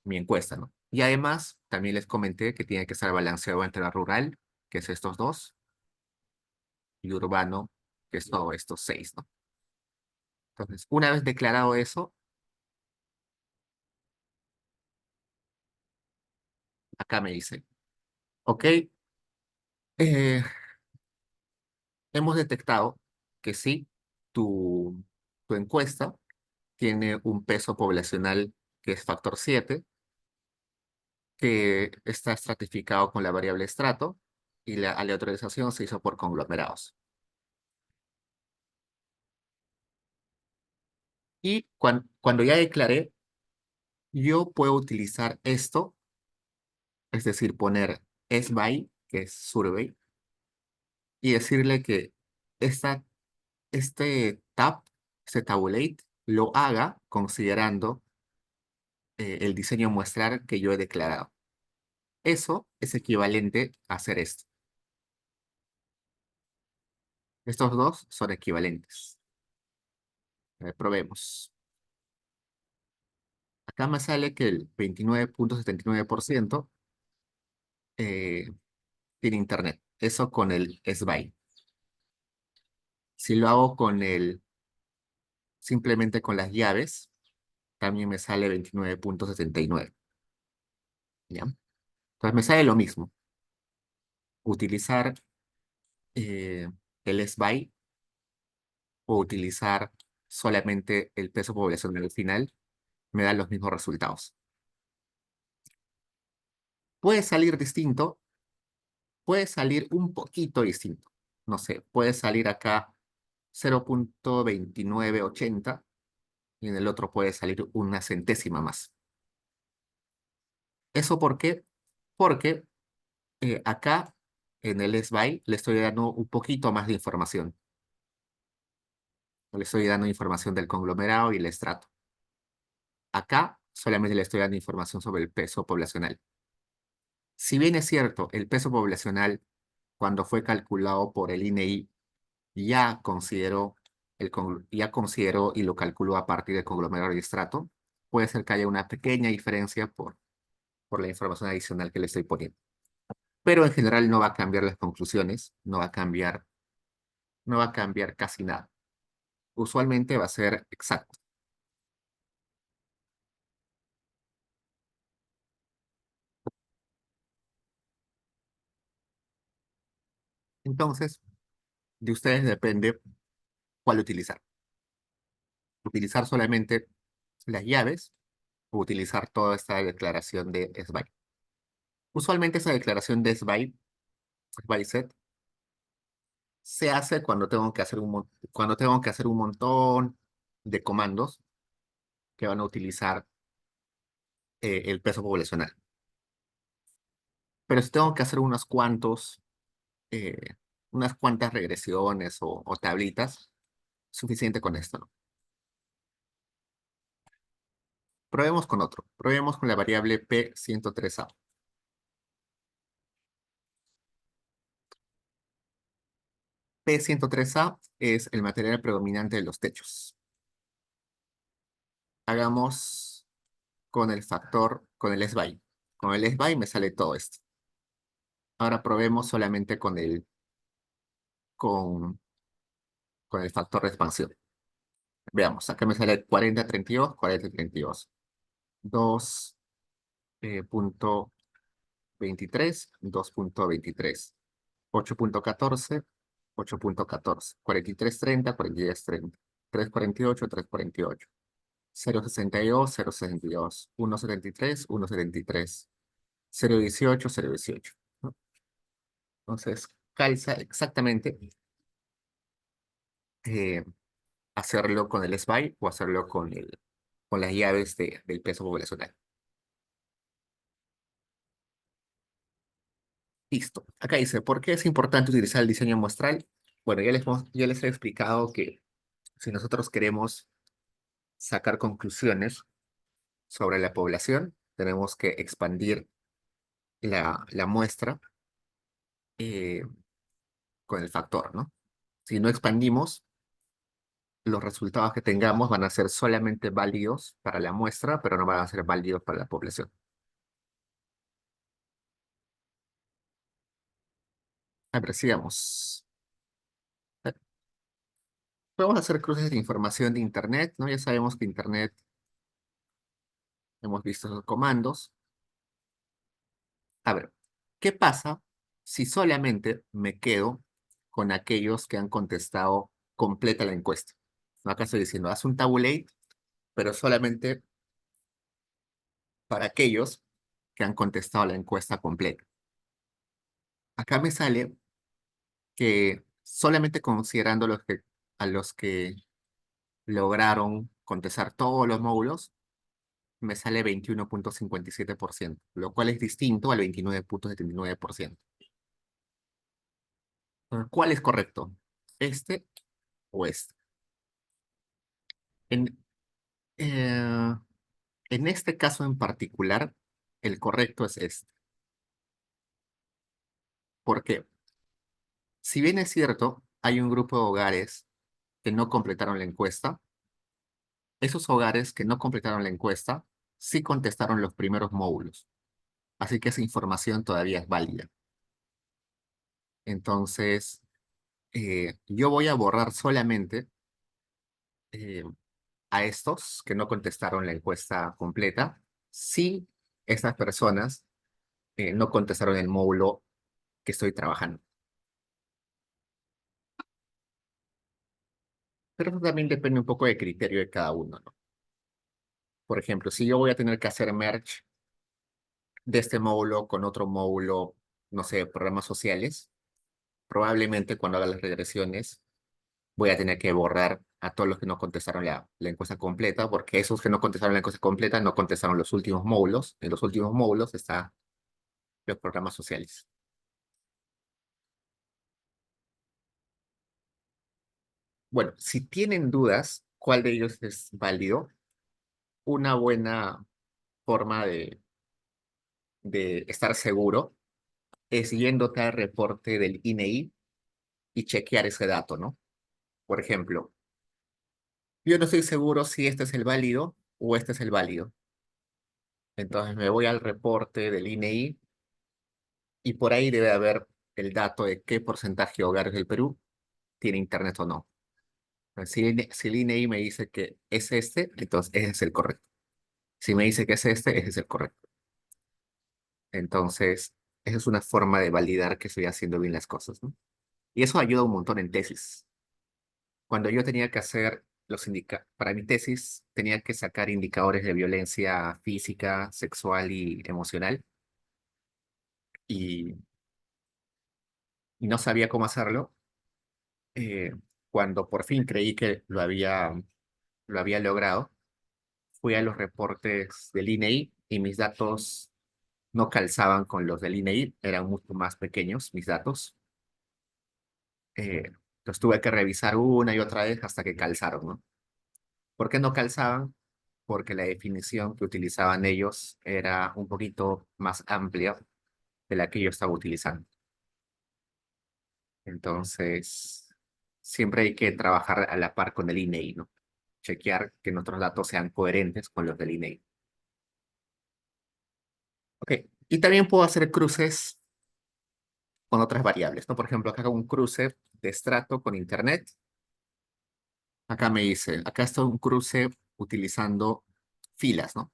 mi encuesta, ¿no? Y además, también les comenté que tiene que estar balanceado entre la rural, que es estos dos, y urbano, que es todo estos seis, ¿no? Entonces, una vez declarado eso, acá me dice, ok, eh, hemos detectado que sí, tu, tu encuesta tiene un peso poblacional que es factor 7, que está estratificado con la variable estrato, y la aleatorización se hizo por conglomerados. Y cuando ya declaré, yo puedo utilizar esto, es decir, poner SBY, que es survey, y decirle que esta, este tab, este tabulate, lo haga considerando el diseño muestral que yo he declarado. Eso es equivalente a hacer esto. Estos dos son equivalentes. Probemos. Acá me sale que el 29.79% eh, tiene internet. Eso con el SBY. Si lo hago simplemente con las llaves, también me sale 29.79. ¿Ya? Entonces me sale lo mismo. Utilizar eh, el SBY o utilizar solamente el peso poblacional al final me dan los mismos resultados. Puede salir distinto, puede salir un poquito distinto. No sé, puede salir acá 0.2980 y en el otro puede salir una centésima más. ¿Eso por qué? Porque acá en el SBY le estoy dando un poquito más de información. Le estoy dando información del conglomerado y el estrato. Acá solamente le estoy dando información sobre el peso poblacional. Si bien es cierto, el peso poblacional, cuando fue calculado por el INEI, ya consideró y lo calculó a partir del conglomerado y estrato, puede ser que haya una pequeña diferencia por la información adicional que le estoy poniendo. Pero en general no va a cambiar las conclusiones, no va a cambiar casi nada. Usualmente va a ser exacto. Entonces, de ustedes depende cuál utilizar. Utilizar solamente las llaves o utilizar toda esta declaración de SBY. Usualmente esa declaración de SBY set, se hace cuando tengo que hacer cuando tengo que hacer un montón de comandos que van a utilizar el peso poblacional. Pero si tengo que hacer eh, unas cuantas regresiones o tablitas, suficiente con esto, ¿no? Probemos con otro. Probemos con la variable P103A. P103A es el material predominante de los techos. Hagamos con el factor, con el SBY. Con el SBY me sale todo esto. Ahora probemos solamente con, con el factor de expansión. Veamos, acá me sale 4032, 4032. 2.23, 2.23. 8.14, 8.14. 4330, 4330. 348, 348. 0.62, 0.62. 1.73, 1.73. 0.18, 0.18. ¿No? Entonces, calza exactamente eh, hacerlo con el SBY o hacerlo con las llaves del peso poblacional. Listo. Acá dice, ¿por qué es importante utilizar el diseño muestral? Bueno, ya les he explicado que si nosotros queremos sacar conclusiones sobre la población, tenemos que expandir la muestra eh, con el factor, ¿no? Si no expandimos, los resultados que tengamos van a ser solamente válidos para la muestra, pero no van a ser válidos para la población. A ver, sigamos. Podemos hacer cruces de información de Internet, ¿no? Ya sabemos que Internet, hemos visto los comandos. A ver, ¿qué pasa si solamente me quedo con aquellos que han contestado completa la encuesta? ¿No? Acá estoy diciendo, haz un tabulate, pero solamente para aquellos que han contestado la encuesta completa. Acá me sale que solamente considerando a los que lograron contestar todos los módulos, me sale 21.57%, lo cual es distinto al 29.79%. ¿Cuál es correcto? ¿Este o este? En, eh, en este caso en particular, el correcto es este. Porque si bien es cierto, hay un grupo de hogares que no completaron la encuesta, esos hogares que no completaron la encuesta sí contestaron los primeros módulos. Así que esa información todavía es válida. Entonces, yo voy a borrar solamente eh, a estos que no contestaron la encuesta completa si estas personas no contestaron el módulo que estoy trabajando. Pero eso también depende un poco del criterio de cada uno, ¿no? Por ejemplo, si yo voy a tener que hacer merge de este módulo con otro módulo, no sé, programas sociales, probablemente cuando haga las regresiones voy a tener que borrar a todos los que no contestaron la encuesta completa, porque esos que no contestaron la encuesta completa no contestaron los últimos módulos. En los últimos módulos están los programas sociales. Bueno, si tienen dudas, ¿cuál de ellos es válido? Una buena forma de estar seguro es yéndote al reporte del INEI y chequear ese dato, ¿no? Por ejemplo, yo no estoy seguro si este es el válido o este es el válido. Entonces me voy al reporte del INEI y por ahí debe haber el dato de qué porcentaje de hogares del Perú tiene internet o no. Si el INEI me dice que es este, entonces ese es el correcto. Si me dice que es este, ese es el correcto. Entonces, esa es una forma de validar que estoy haciendo bien las cosas, ¿no? Y eso ayuda un montón en tesis. Cuando yo tenía que hacer para mi tesis, tenía que sacar indicadores de violencia física, sexual y emocional. y, y no sabía cómo hacerlo. Eh, Cuando por fin creí que lo había logrado, fui a los reportes del INEI y mis datos no calzaban con los del INEI, eran mucho más pequeños mis datos. Los tuve que revisar una y otra vez hasta que calzaron, ¿no? ¿Por qué no calzaban? Porque la definición que utilizaban ellos era un poquito más amplia de la que yo estaba utilizando. Entonces, siempre hay que trabajar a la par con el INEI, ¿no? Chequear que nuestros datos sean coherentes con los del INEI. Ok, y también puedo hacer cruces con otras variables, ¿no? Por ejemplo, acá hago un cruce de estrato con Internet. Acá me dice, acá está un cruce utilizando filas, ¿no?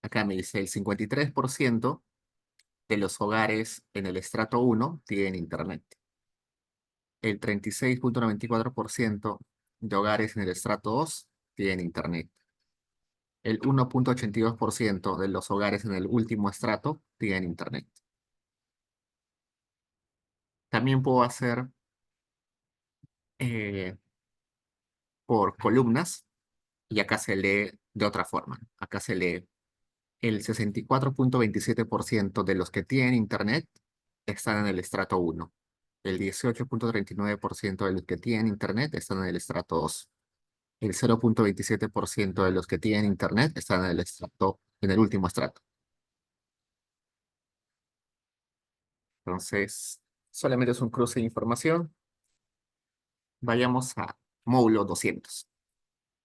Acá me dice el 53% de los hogares en el estrato 1 tienen Internet. El 36,94% de hogares en el estrato 2 tienen Internet. El 1,82% de los hogares en el último estrato tienen Internet. También puedo hacer eh, por columnas y acá se lee de otra forma. Acá se lee el 64,27% de los que tienen Internet están en el estrato 1. El 18,39% de los que tienen Internet están en el estrato 2. El 0,27% de los que tienen Internet están en el estrato, en el último estrato. Entonces, solamente es un cruce de información. Vayamos a módulo 200.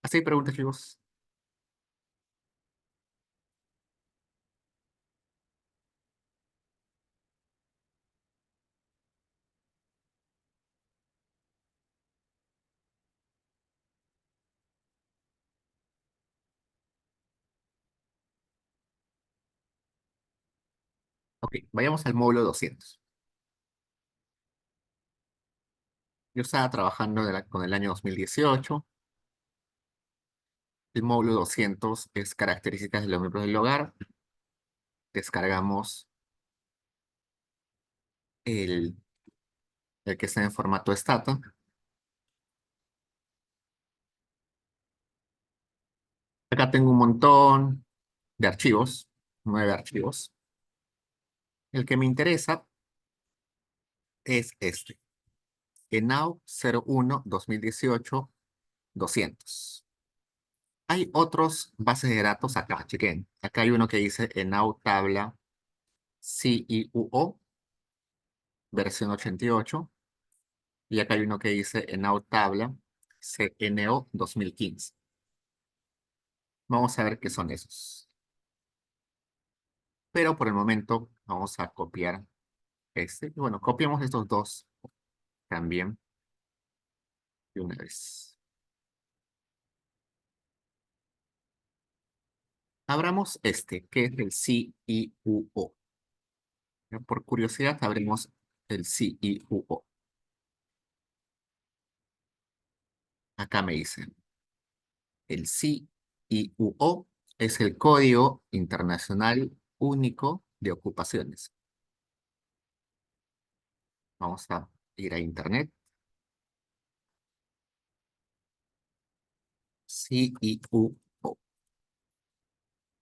¿Así hay preguntas, chicos? Ok, vayamos al módulo 200. Yo estaba trabajando con el año 2018. El módulo 200 es características de los miembros del hogar. Descargamos el, el que está en formato stata. Acá tengo un montón de archivos, 9 archivos. El que me interesa es este, ENAU 01-2018-200. Hay otros bases de datos acá, chequen. Acá hay uno que dice ENAU tabla CIUO, versión 88. Y acá hay uno que dice ENAU tabla CNO 2015. Vamos a ver qué son esos. Pero por el momento vamos a copiar este. Y bueno, copiamos estos dos también de una vez. Abramos este, que es el CIUO. Ya, por curiosidad, abrimos el CIUO. Acá me dice, el CIUO es el Código Internacional Único de Ocupaciones. Vamos a ir a Internet. CIUO.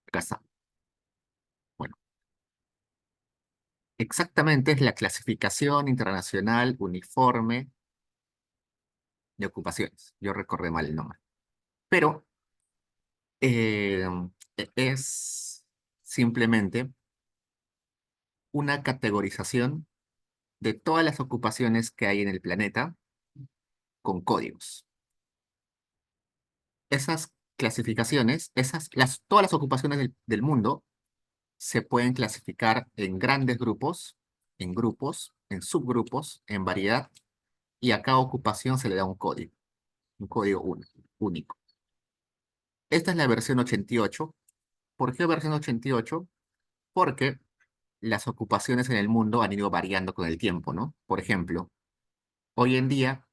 Acá está. Bueno, exactamente es la clasificación internacional uniforme de ocupaciones. Yo recordé mal el nombre. Pero eh, es simplemente una categorización de todas las ocupaciones que hay en el planeta con códigos. Esas clasificaciones, todas las ocupaciones del mundo se pueden clasificar en grandes grupos, en grupos, en subgrupos, en variedad, y a cada ocupación se le da un código único. Esta es la versión 88. ¿Por qué versión 88? Porque las ocupaciones en el mundo han ido variando con el tiempo, ¿no? Por ejemplo, hoy en día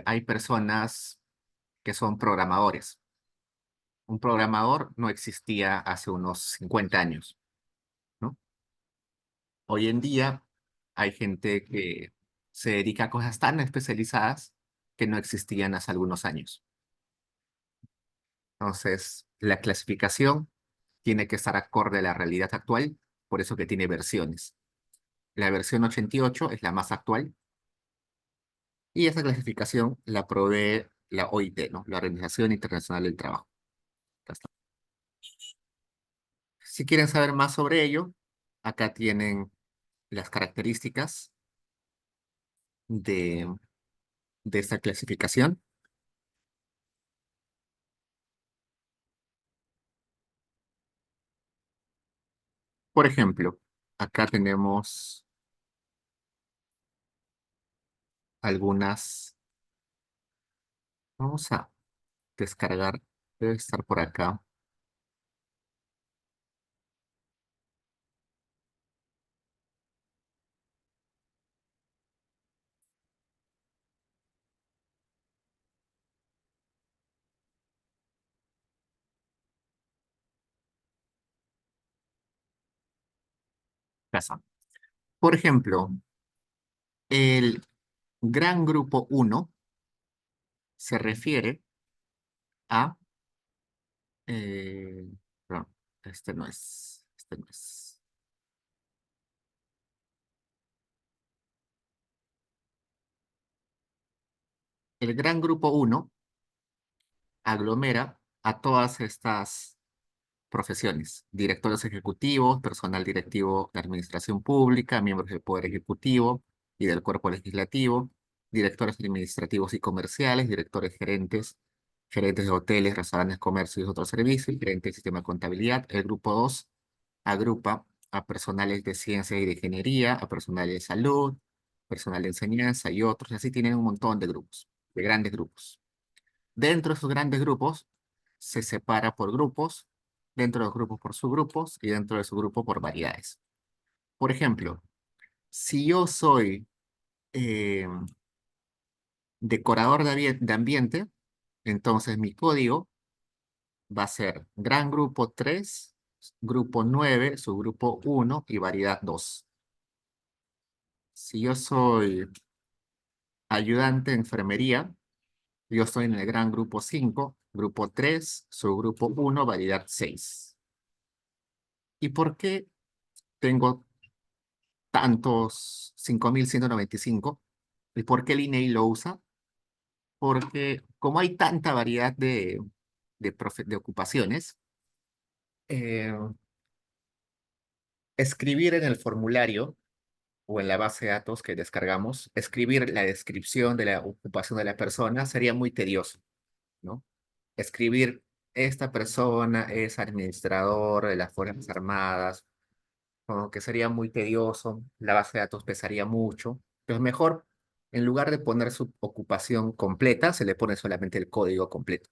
hay personas que son programadores. Un programador no existía hace unos 50 años, ¿no? Hoy en día hay gente que se dedica a cosas tan especializadas que no existían hace algunos años. Entonces, la clasificación tiene que estar acorde a la realidad actual, por eso que tiene versiones. La versión 88 es la más actual y esa clasificación la provee la OIT, ¿no? La Organización Internacional del Trabajo. Ya está. Si quieren saber más sobre ello, acá tienen las características de, de esta clasificación. Por ejemplo, acá tenemos algunas. Vamos a descargar, debe estar por acá. Casa. Por ejemplo, el gran grupo uno se refiere a... eh, perdón, este no es. Este no es. El gran grupo uno aglomera a todas estas profesiones: directores ejecutivos, personal directivo de administración pública, miembros del Poder Ejecutivo y del Cuerpo Legislativo, directores administrativos y comerciales, directores gerentes, gerentes de hoteles, restaurantes, comercios y otros servicios, gerentes de sistema de contabilidad. El grupo 2 agrupa a personales de ciencia y de ingeniería, a personal de salud, personal de enseñanza y otros. Y así tienen un montón de grupos, de grandes grupos. Dentro de esos grandes grupos se separa por grupos, dentro de los grupos por subgrupos y dentro de su grupo por variedades. Por ejemplo, si yo soy eh, decorador de ambiente, entonces mi código va a ser gran grupo 3, grupo 9, subgrupo 1 y variedad 2. Si yo soy ayudante de enfermería, yo estoy en el gran grupo 5, grupo 3, subgrupo 1, variedad 6. ¿Y por qué tengo tantos 5195? ¿Y por qué el INEI lo usa? Porque como hay tanta variedad de ocupaciones, eh, escribir en el formulario o en la base de datos que descargamos, escribir la descripción de la ocupación de la persona sería muy tedioso, ¿no? Escribir: esta persona es administrador de las Fuerzas Armadas, como que sería muy tedioso, la base de datos pesaría mucho. Entonces mejor, en lugar de poner su ocupación completa, se le pone solamente el código completo.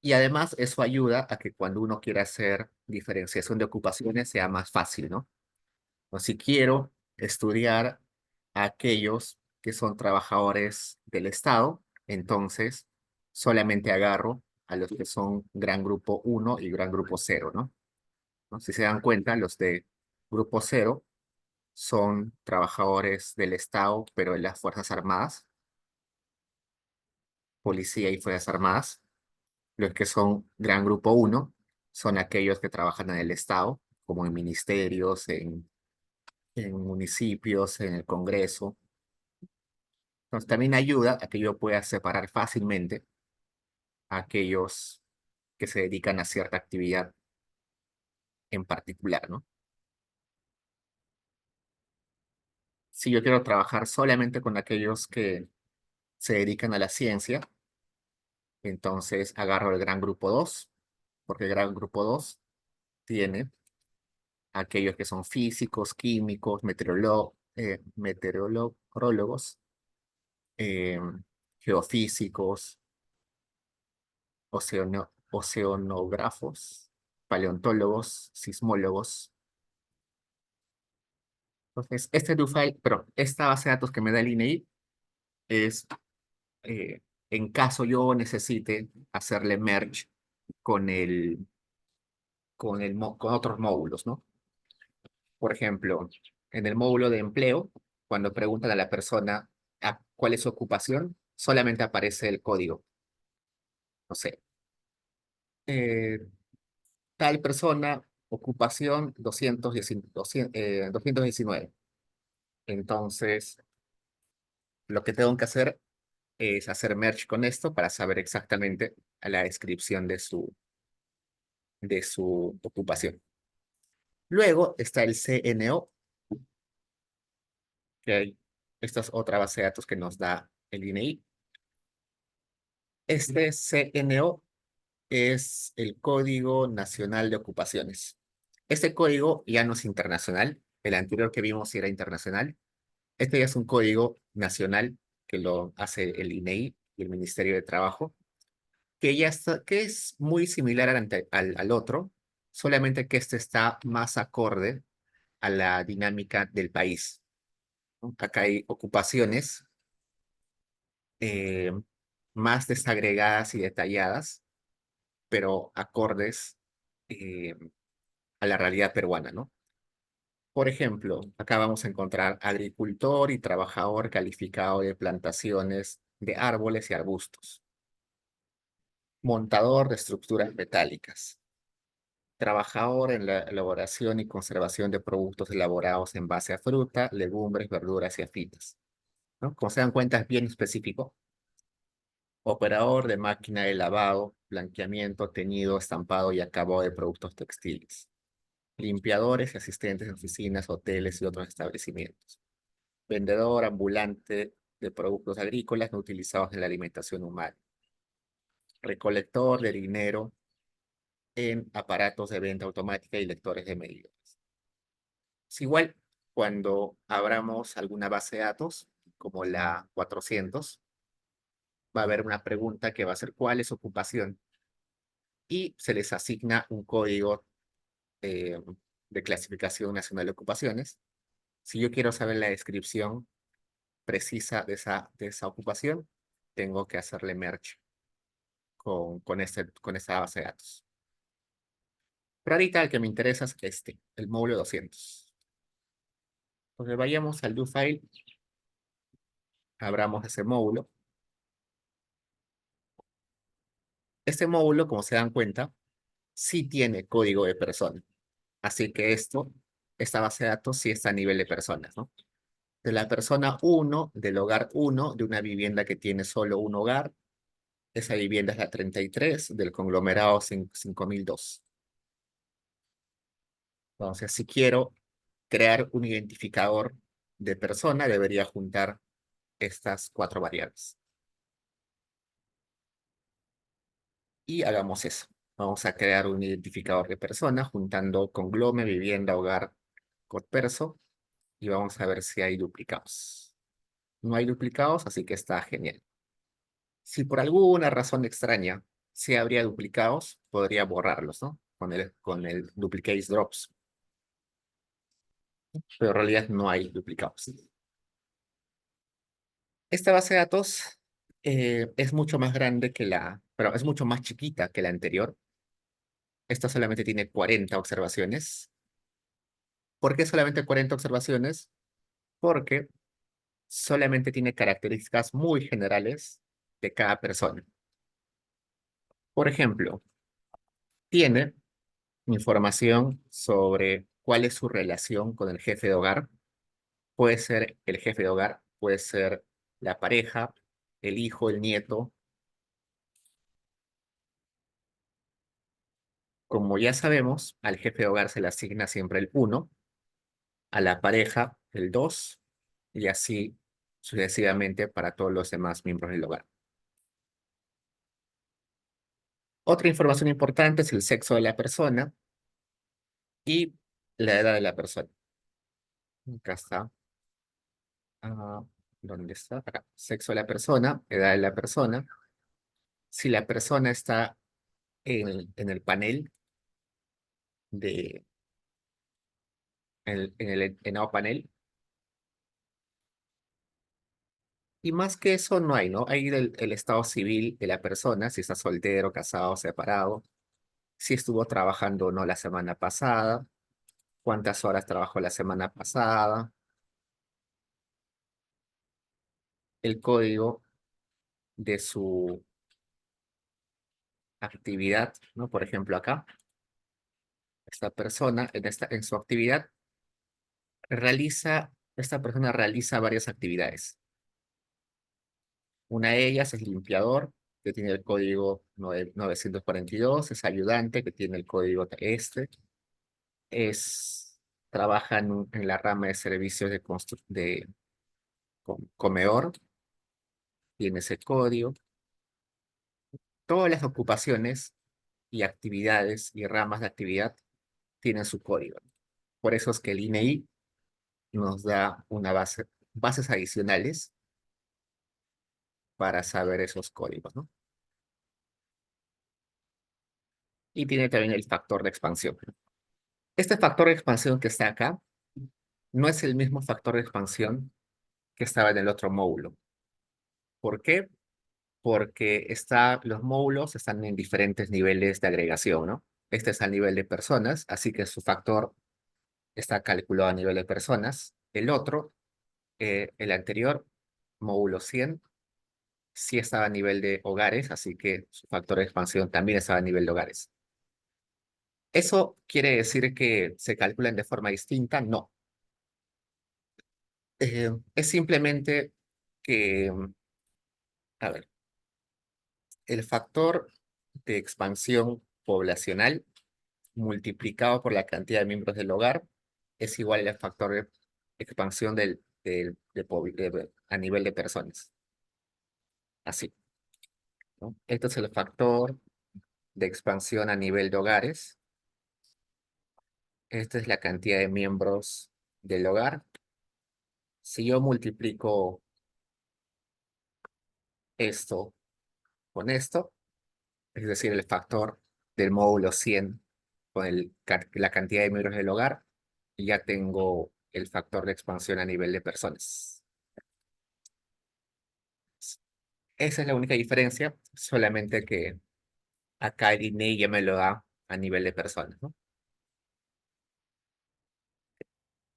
Y además eso ayuda a que cuando uno quiera hacer diferenciación de ocupaciones sea más fácil, ¿no? O si quiero estudiar a aquellos que son trabajadores del Estado, entonces solamente agarro a los que son gran grupo uno y gran grupo cero, ¿no? ¿No? Si se dan cuenta, los de grupo cero son trabajadores del Estado, pero de las Fuerzas Armadas, policía y Fuerzas Armadas. Los que son gran grupo uno son aquellos que trabajan en el Estado, como en ministerios, en municipios, en el Congreso. Entonces también ayuda a que yo pueda separar fácilmente a aquellos que se dedican a cierta actividad en particular, ¿no? Si yo quiero trabajar solamente con aquellos que se dedican a la ciencia, entonces agarro el gran grupo 2, porque el gran grupo 2 tiene aquellos que son físicos, químicos, meteorólogos, eh, geofísicos, oceanógrafos, paleontólogos, sismólogos. Entonces, pero esta base de datos que me da el INEI es en caso yo necesite hacerle merge con con otros módulos, ¿no? Por ejemplo, en el módulo de empleo, cuando preguntan a la persona cuál es su ocupación, solamente aparece el código. No sé, eh, tal persona, ocupación 219. Entonces, lo que tengo que hacer es hacer merge con esto para saber exactamente la descripción de su ocupación. Luego está el CNO, que esta es otra base de datos que nos da el INEI. Este CNO es el Código Nacional de Ocupaciones. Este código ya no es internacional. El anterior que vimos sí era internacional. Este ya es un código nacional que lo hace el INEI y el Ministerio de Trabajo, que ya está, que es muy similar al otro, solamente que este está más acorde a la dinámica del país, ¿no? Acá hay ocupaciones eh, más desagregadas y detalladas, pero acordes eh, a la realidad peruana, ¿no? Por ejemplo, acá vamos a encontrar agricultor y trabajador calificado de plantaciones de árboles y arbustos, montador de estructuras metálicas, trabajador en la elaboración y conservación de productos elaborados en base a fruta, legumbres, verduras y afitas, ¿no? Como se dan cuenta, es bien específico. Operador de máquina de lavado, blanqueamiento, teñido, estampado y acabado de productos textiles. Limpiadores y asistentes de oficinas, hoteles y otros establecimientos. Vendedor ambulante de productos agrícolas no utilizados en la alimentación humana. Recolector de dinero en aparatos de venta automática y lectores de medidores. Es igual cuando abramos alguna base de datos, como la 400, va a haber una pregunta que va a ser ¿cuál es su ocupación? Y se les asigna un código eh, de clasificación nacional de ocupaciones. Si yo quiero saber la descripción precisa de esa ocupación, tengo que hacerle merge con esta base de datos. Pero ahorita el que me interesa es este, el módulo 200. Entonces vayamos al do file, abramos ese módulo. Este módulo, como se dan cuenta, sí tiene código de persona. Así que esta base de datos sí está a nivel de personas, ¿no? De la persona uno del hogar uno de una vivienda que tiene solo un hogar. Esa vivienda es la 33 del conglomerado 5002. Entonces, si quiero crear un identificador de persona, debería juntar estas cuatro variables. Y hagamos eso. Vamos a crear un identificador de persona juntando conglome, vivienda, hogar, perso y vamos a ver si hay duplicados. No hay duplicados, así que está genial. Si por alguna razón extraña si habría duplicados, podría borrarlos, ¿no? Con el duplicates drops. Pero en realidad no hay duplicados. Esta base de datos es mucho más grande pero es mucho más chiquita que la anterior. Esta solamente tiene 40 observaciones. ¿Por qué solamente 40 observaciones? Porque solamente tiene características muy generales de cada persona. Por ejemplo, tiene información sobre cuál es su relación con el jefe de hogar. Puede ser el jefe de hogar, puede ser la pareja, el hijo, el nieto. Como ya sabemos, al jefe de hogar se le asigna siempre el 1, a la pareja el 2 y así sucesivamente para todos los demás miembros del hogar. Otra información importante es el sexo de la persona y la edad de la persona. Acá está. Ah, ¿dónde está? Acá. Sexo de la persona, edad de la persona. Si la persona está en el panel de, en el enado panel. Y más que eso no hay, ¿no? Hay el estado civil de la persona, si está soltero, casado, separado, si estuvo trabajando o no la semana pasada, cuántas horas trabajó la semana pasada, el código de su actividad, ¿no? Por ejemplo, acá, esta persona en su actividad esta persona realiza varias actividades. Una de ellas es limpiador, que tiene el código 942, es ayudante, que tiene el código es, trabaja en la rama de servicios de comedor, tiene ese código. Todas las ocupaciones y actividades y ramas de actividad tienen su código. Por eso es que el INEI nos da bases adicionales para saber esos códigos, ¿no? Y tiene también el factor de expansión. Este factor de expansión que está acá no es el mismo factor de expansión que estaba en el otro módulo. ¿Por qué? Porque los módulos están en diferentes niveles de agregación, ¿no? Este es a nivel de personas, así que su factor está calculado a nivel de personas. El otro, el anterior, módulo 100, sí estaba a nivel de hogares, así que su factor de expansión también estaba a nivel de hogares. ¿Eso quiere decir que se calculan de forma distinta? No. Es simplemente que, a ver, el factor de expansión poblacional multiplicado por la cantidad de miembros del hogar es igual al factor de expansión a nivel de personas. Así, ¿no? Este es el factor de expansión a nivel de hogares. Esta es la cantidad de miembros del hogar. Si yo multiplico esto con esto, es decir, el factor del módulo 100 con la cantidad de miembros del hogar, y ya tengo el factor de expansión a nivel de personas. Esa es la única diferencia, solamente que acá el INEI ya me lo da a nivel de personas, ¿no?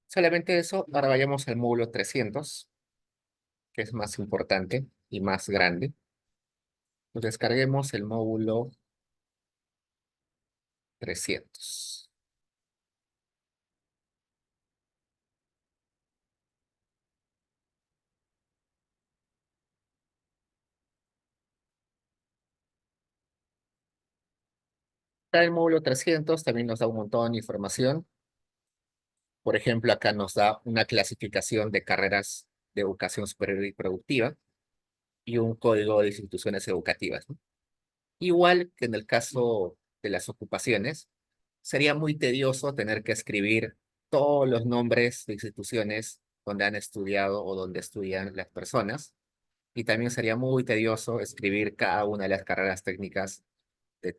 Solamente eso, ahora vayamos al módulo 300, que es más importante y más grande. Pues descarguemos el módulo 300. Acá el módulo 300 también nos da un montón de información. Por ejemplo, acá nos da una clasificación de carreras de educación superior y productiva y un código de instituciones educativas, ¿no? Igual que en el caso de las ocupaciones, sería muy tedioso tener que escribir todos los nombres de instituciones donde han estudiado o donde estudian las personas. Y también sería muy tedioso escribir cada una de las carreras técnicas de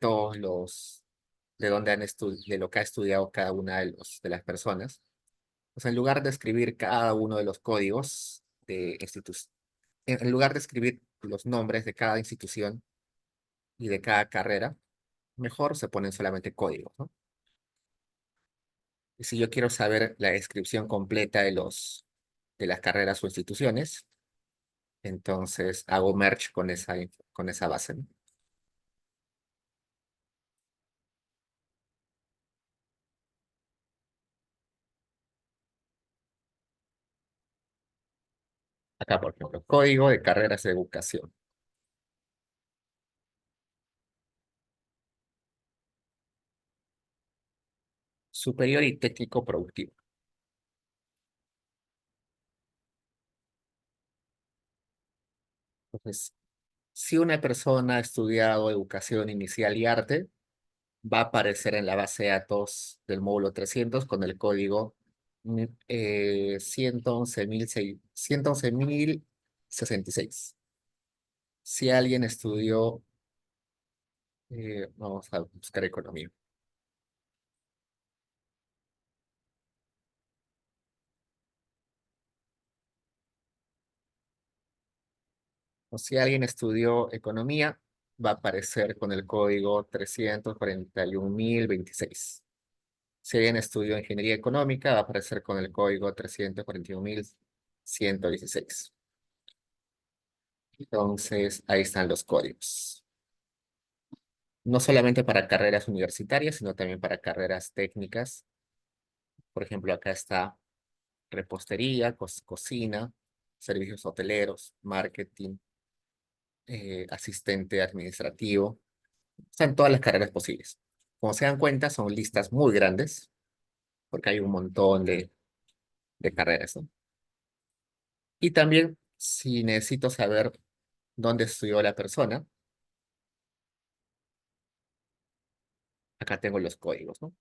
de de lo que ha estudiado cada una de las personas. O sea, en lugar de escribir cada uno de los códigos de institución, en lugar de escribir los nombres de cada institución y de cada carrera, mejor se ponen solamente códigos, ¿no? Y si yo quiero saber la descripción completa de las carreras o instituciones, entonces hago merge con con esa base, ¿no? Acá, por ejemplo, código de carreras de educación. Superior y técnico productivo. Entonces, si una persona ha estudiado educación inicial y arte, va a aparecer en la base de datos del módulo 300 con el código 111.066. Si alguien estudió, vamos a buscar economía. O si alguien estudió economía, va a aparecer con el código 341.026. Si alguien estudió ingeniería económica, va a aparecer con el código 341.116. Entonces, ahí están los códigos. No solamente para carreras universitarias, sino también para carreras técnicas. Por ejemplo, acá está repostería, cocina, servicios hoteleros, marketing, asistente administrativo. Están todas las carreras posibles. Como se dan cuenta, son listas muy grandes, porque hay un montón de carreras, ¿no? Y también, si necesito saber dónde estudió la persona, acá tengo los códigos, ¿no?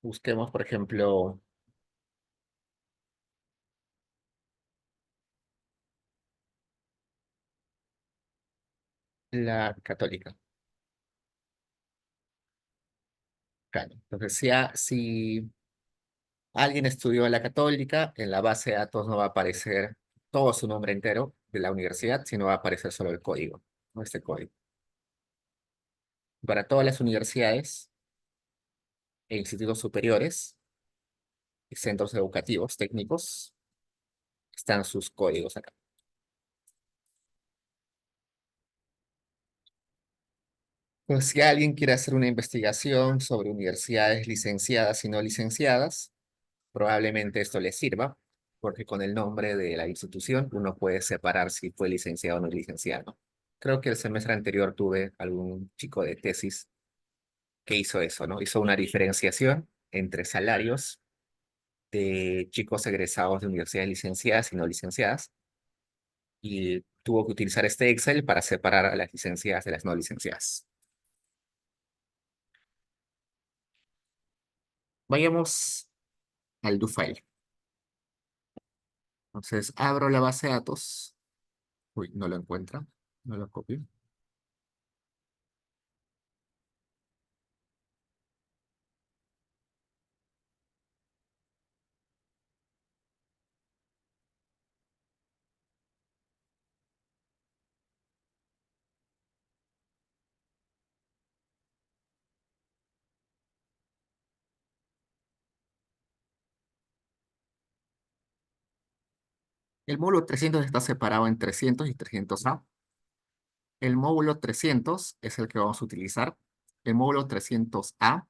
Busquemos, por ejemplo, la católica. Claro. Entonces, si alguien estudió en la católica, en la base de datos no va a aparecer todo su nombre entero de la universidad, sino va a aparecer solo el código, ¿no? Este código. Para todas las universidades e institutos superiores y centros educativos técnicos, están sus códigos acá. Pues si alguien quiere hacer una investigación sobre universidades licenciadas y no licenciadas, probablemente esto le sirva, porque con el nombre de la institución uno puede separar si fue licenciado o no licenciado. Creo que el semestre anterior tuve algún chico de tesis que hizo eso, ¿no? Hizo una diferenciación entre salarios de chicos egresados de universidades licenciadas y no licenciadas, y tuvo que utilizar este Excel para separar a las licenciadas de las no licenciadas. Vayamos al DoFile. Entonces, abro la base de datos. Uy, no lo encuentra. No lo copio. El módulo 300 está separado en 300 y 300A. El módulo 300 es el que vamos a utilizar. El módulo 300A,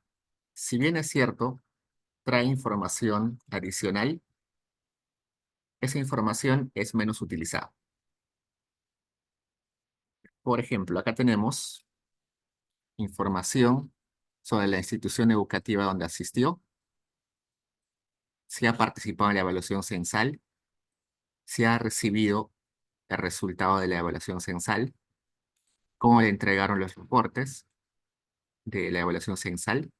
si bien es cierto, trae información adicional, esa información es menos utilizada. Por ejemplo, acá tenemos información sobre la institución educativa donde asistió, si ha participado en la evaluación censal, si ha recibido el resultado de la evaluación censal, cómo le entregaron los reportes de la evaluación censal,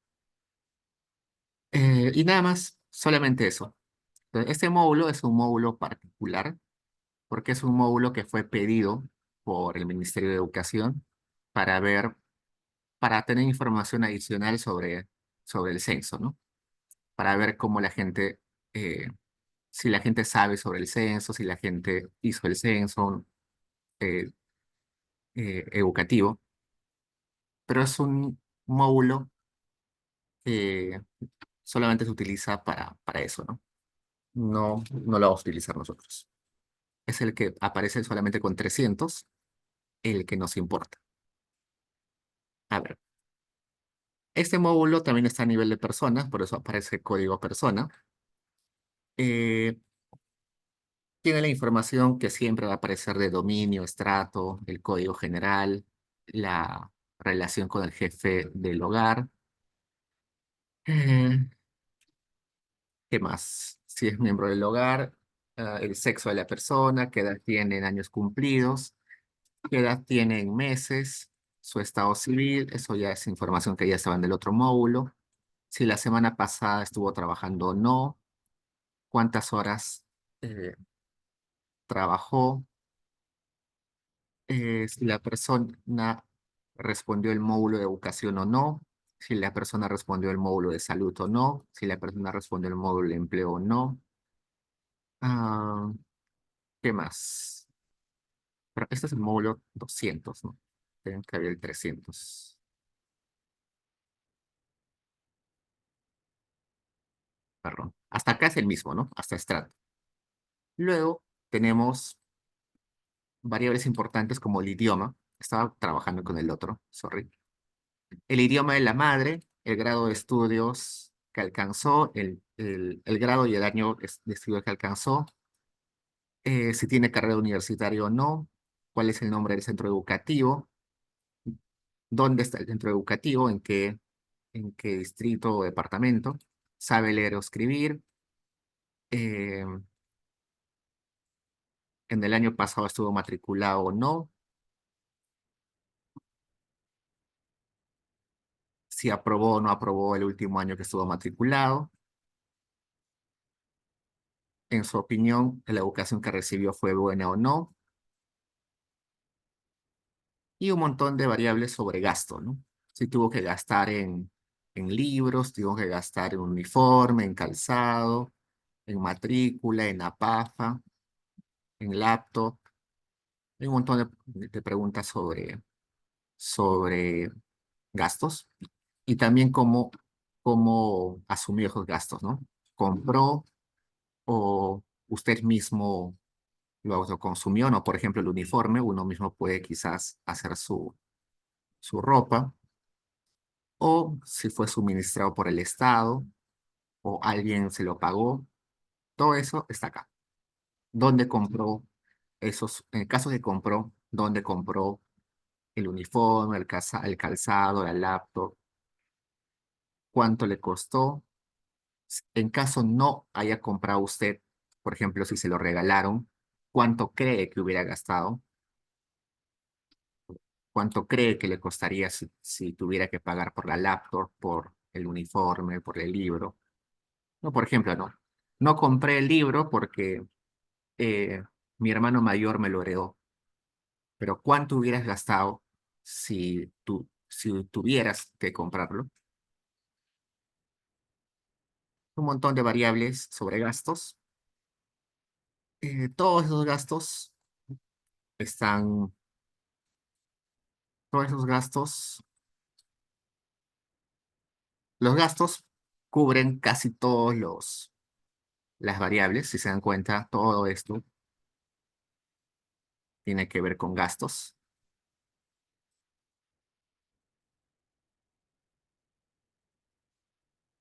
y nada más, solamente eso. Entonces, este módulo es un módulo particular porque es un módulo que fue pedido por el Ministerio de Educación para ver, para tener información adicional sobre el censo, ¿no? Para ver cómo la gente, si la gente sabe sobre el censo, si la gente hizo el censo eh, educativo, pero es un módulo que solamente se utiliza para eso, ¿no? No lo vamos a utilizar nosotros. Es el que aparece solamente con 300, el que nos importa. A ver, este módulo también está a nivel de personas, por eso aparece código persona. Eh, Tiene la información que siempre va a aparecer de dominio, estrato, el código general, la relación con el jefe del hogar. Eh, ¿Qué más? Si es miembro del hogar, el sexo de la persona, qué edad tiene en años cumplidos, qué edad tiene en meses, su estado civil, eso ya es información que ya estaba en el otro módulo. Si la semana pasada estuvo trabajando o no, cuántas horas eh, trabajó, si la persona respondió el módulo de educación o no, si la persona respondió el módulo de salud o no, si la persona respondió el módulo de empleo o no. Ah, ¿qué más? Pero este es el módulo 200, ¿no? Tienen que haber el 300. perdón. Hasta acá es el mismo, ¿no? Hasta estrato. Luego tenemos variables importantes como el idioma. Estaba trabajando con el otro, sorry. El idioma de la madre, el grado de estudios que alcanzó, el grado y el año de estudio que alcanzó, si tiene carrera universitaria o no, cuál es el nombre del centro educativo, dónde está el centro educativo, en qué distrito o departamento, sabe leer o escribir, eh, en el año pasado estuvo matriculado o no, si aprobó o no aprobó el último año que estuvo matriculado, en su opinión, la educación que recibió fue buena o no, y un montón de variables sobre gasto, ¿no? Si tuvo que gastar en libros, tuvo que gastar en uniforme, en calzado, en matrícula, en APAFA, en laptop. Hay un montón de preguntas sobre gastos y también cómo asumió esos gastos, ¿no? ¿Compró o usted mismo lo autoconsumió? ¿No? Por ejemplo, el uniforme, uno mismo puede quizás hacer su ropa, o si fue suministrado por el Estado o alguien se lo pagó. Todo eso está acá. ¿Dónde compró esos, en el caso de compró, dónde compró el uniforme, el calzado, la laptop, cuánto le costó? En caso no haya comprado usted, por ejemplo, si se lo regalaron, ¿cuánto cree que hubiera gastado? ¿Cuánto cree que le costaría si tuviera que pagar por la laptop, por el uniforme, por el libro? No, por ejemplo, no. No compré el libro porque eh, mi hermano mayor me lo heredó, pero ¿cuánto hubieras gastado si tuvieras que comprarlo? Un montón de variables sobre gastos. Todos esos gastos están, todos esos gastos, los gastos cubren casi todos las variables. Si se dan cuenta, todo esto tiene que ver con gastos.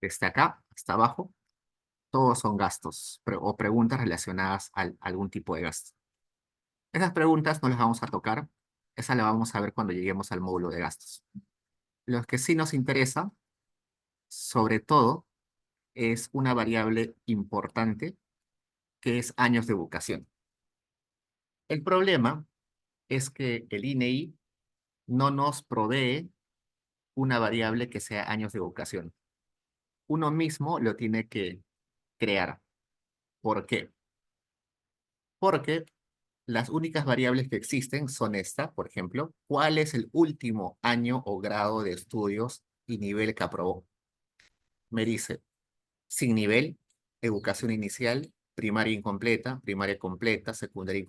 Desde acá hasta abajo, todos son gastos o preguntas relacionadas a algún tipo de gasto. Esas preguntas no las vamos a tocar, esas las vamos a ver cuando lleguemos al módulo de gastos. Lo que sí nos interesa, sobre todo, es una variable importante que es años de educación. El problema es que el INEI no nos provee una variable que sea años de educación. Uno mismo lo tiene que crear. ¿Por qué? Porque las únicas variables que existen son esta, por ejemplo, ¿cuál es el último año o grado de estudios y nivel que aprobó? Me dice, sin nivel, educación inicial, primaria completa, secundaria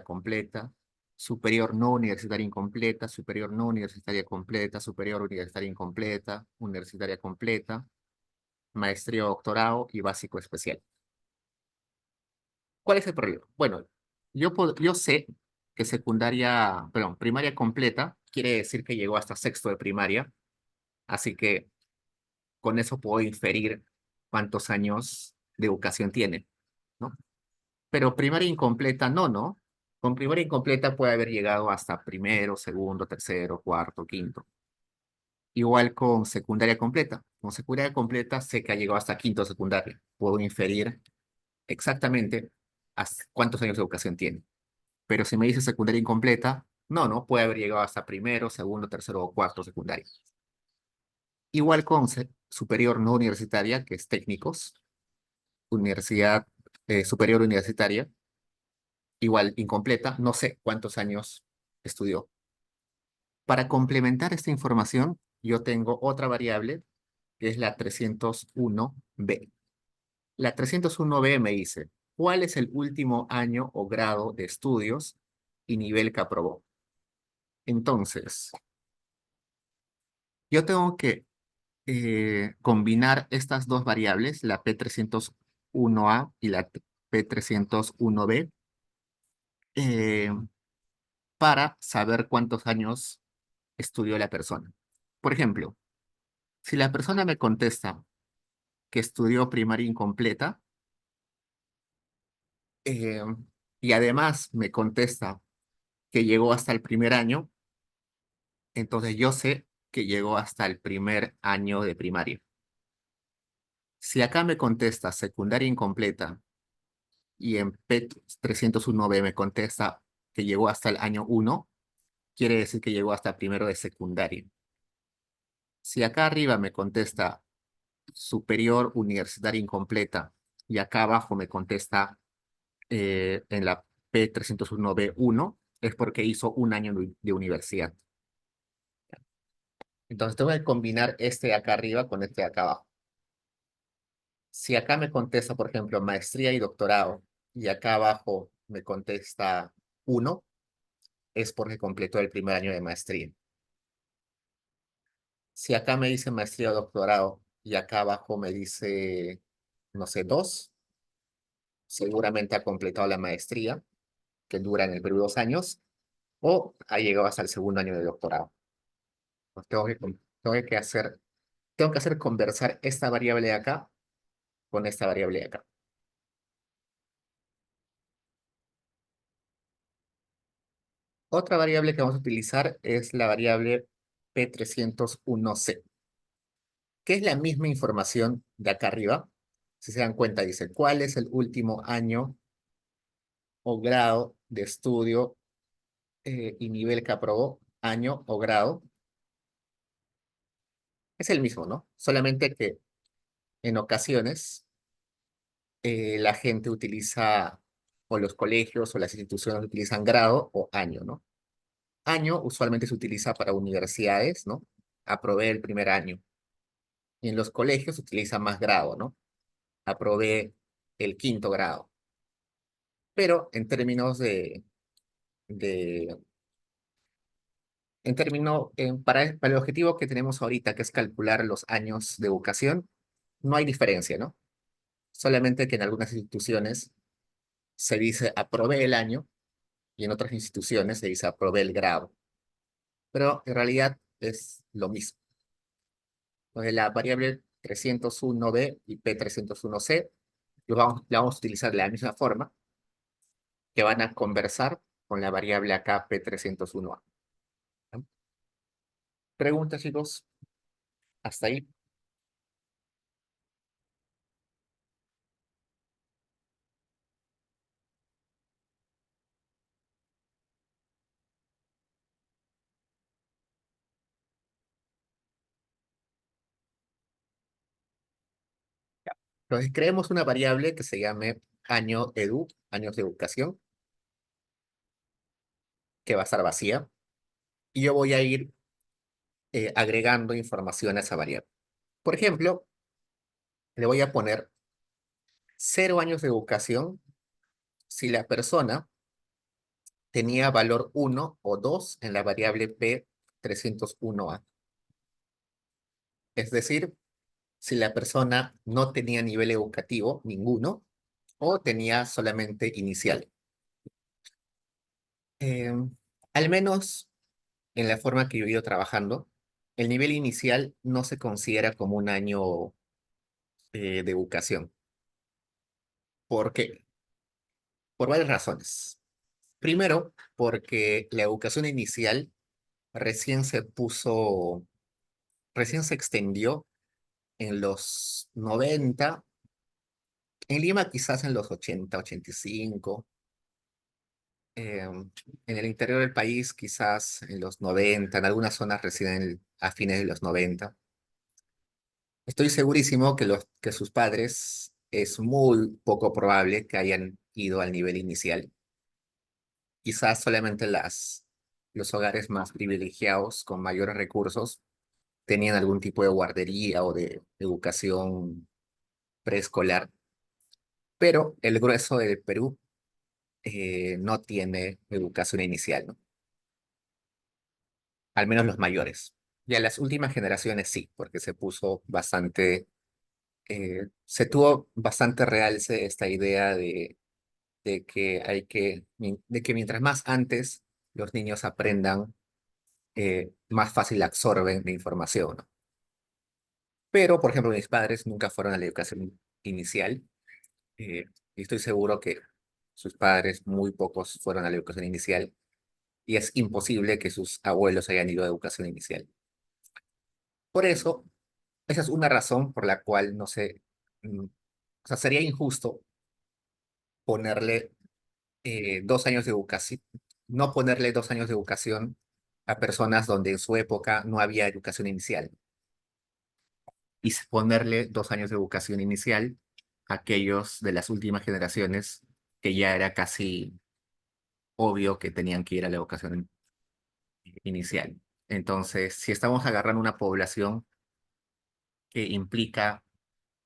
completa, superior no universitaria incompleta, superior no universitaria completa, superior universitaria incompleta, universitaria completa, maestría o doctorado y básico especial. ¿Cuál es el problema? Bueno, yo sé que primaria completa quiere decir que llegó hasta sexto de primaria, así que con eso puedo inferir cuántos años de educación tiene, ¿no? Pero primaria incompleta no, ¿no? Con primaria incompleta puede haber llegado hasta primero, segundo, tercero, cuarto, quinto. Igual con secundaria completa. Con secundaria completa sé que ha llegado hasta quinto secundaria. Puedo inferir exactamente cuántos años de educación tiene. Pero si me dice secundaria incompleta, no, puede haber llegado hasta primero, segundo, tercero o cuarto secundaria. Igual con superior no universitaria, que es técnicos, universidad superior universitaria, igual incompleta, no sé cuántos años estudió. Para complementar esta información, yo tengo otra variable que es la 301B. La 301B me dice, ¿cuál es el último año o grado de estudios y nivel que aprobó? Entonces, yo tengo que combinar estas dos variables, la P301A y la P301B, eh, para saber cuántos años estudió la persona. Por ejemplo, si la persona me contesta que estudió primaria incompleta, eh, y además me contesta que llegó hasta el primer año, entonces yo sé que llegó hasta el primer año de primaria. Si acá me contesta secundaria incompleta y en P301B me contesta que llegó hasta el año 1, quiere decir que llegó hasta primero de secundaria. Si acá arriba me contesta superior universitaria incompleta y acá abajo me contesta en la P301B1, es porque hizo un año de universidad. Entonces tengo que combinar este de acá arriba con este de acá abajo. Si acá me contesta, por ejemplo, maestría y doctorado, y acá abajo me contesta 1, es porque completó el primer año de maestría. Si acá me dice maestría o doctorado, y acá abajo me dice, no sé, 2, seguramente ha completado la maestría, que dura en el Perú 2 años, o ha llegado hasta el segundo año de doctorado. Pues tengo que hacer conversar esta variable de acá con esta variable de acá. Otra variable que vamos a utilizar es la variable P301C, que es la misma información de acá arriba. Si se dan cuenta, dice, ¿cuál es el último año o grado de estudio y nivel que aprobó? Año o grado. Es el mismo, ¿no? Solamente que en ocasiones la gente utiliza, o los colegios o las instituciones utilizan grado o año, ¿no? Año usualmente se utiliza para universidades, ¿no? Aprobé el primer año. Y en los colegios se utiliza más grado, ¿no? Aprobé el quinto grado. Pero en términos de en términos, para el objetivo que tenemos ahorita, que es calcular los años de educación, no hay diferencia, ¿no? Solamente que en algunas instituciones se dice aprobé el año y en otras instituciones se dice aprobé el grado. Pero en realidad es lo mismo. Entonces la variable 301B y P301C la vamos a utilizar de la misma forma, que van a conversar con la variable acá P301A. ¿No? Preguntas, chicos, hasta ahí. Entonces creemos una variable que se llame año edu, años de educación, que va a estar vacía, y yo voy a ir agregando información a esa variable. Por ejemplo, le voy a poner 0 años de educación si la persona tenía valor 1 o 2 en la variable P301A. Es decir, si la persona no tenía nivel educativo, ninguno, o tenía solamente inicial. Al menos en la forma que yo he ido trabajando, el nivel inicial no se considera como un año de educación. ¿Por qué? Por varias razones. Primero, porque la educación inicial recién se puso, recién se extendió en los 90, en Lima quizás en los 80, 85, en el interior del país quizás en los 90, en algunas zonas recién a fines de los 90. Estoy segurísimo que sus padres es muy poco probable que hayan ido al nivel inicial. Quizás solamente los hogares más privilegiados con mayores recursos tenían algún tipo de guardería o de educación preescolar, pero el grueso del Perú no tiene educación inicial, ¿no? Al menos los mayores. Y a las últimas generaciones sí, porque se tuvo bastante realce esta idea de que mientras más antes los niños aprendan, más fácil absorben la información, ¿no? Pero, por ejemplo, mis padres nunca fueron a la educación inicial, y estoy seguro que sus padres, muy pocos, fueron a la educación inicial, y es imposible que sus abuelos hayan ido a educación inicial. Por eso, esa es una razón por la cual no sé, o sea, sería injusto ponerle 2 años de educación, no ponerle 2 años de educación a personas donde en su época no había educación inicial, y ponerle 2 años de educación inicial a aquellos de las últimas generaciones que ya era casi obvio que tenían que ir a la educación inicial. Entonces, si estamos agarrando una población que implica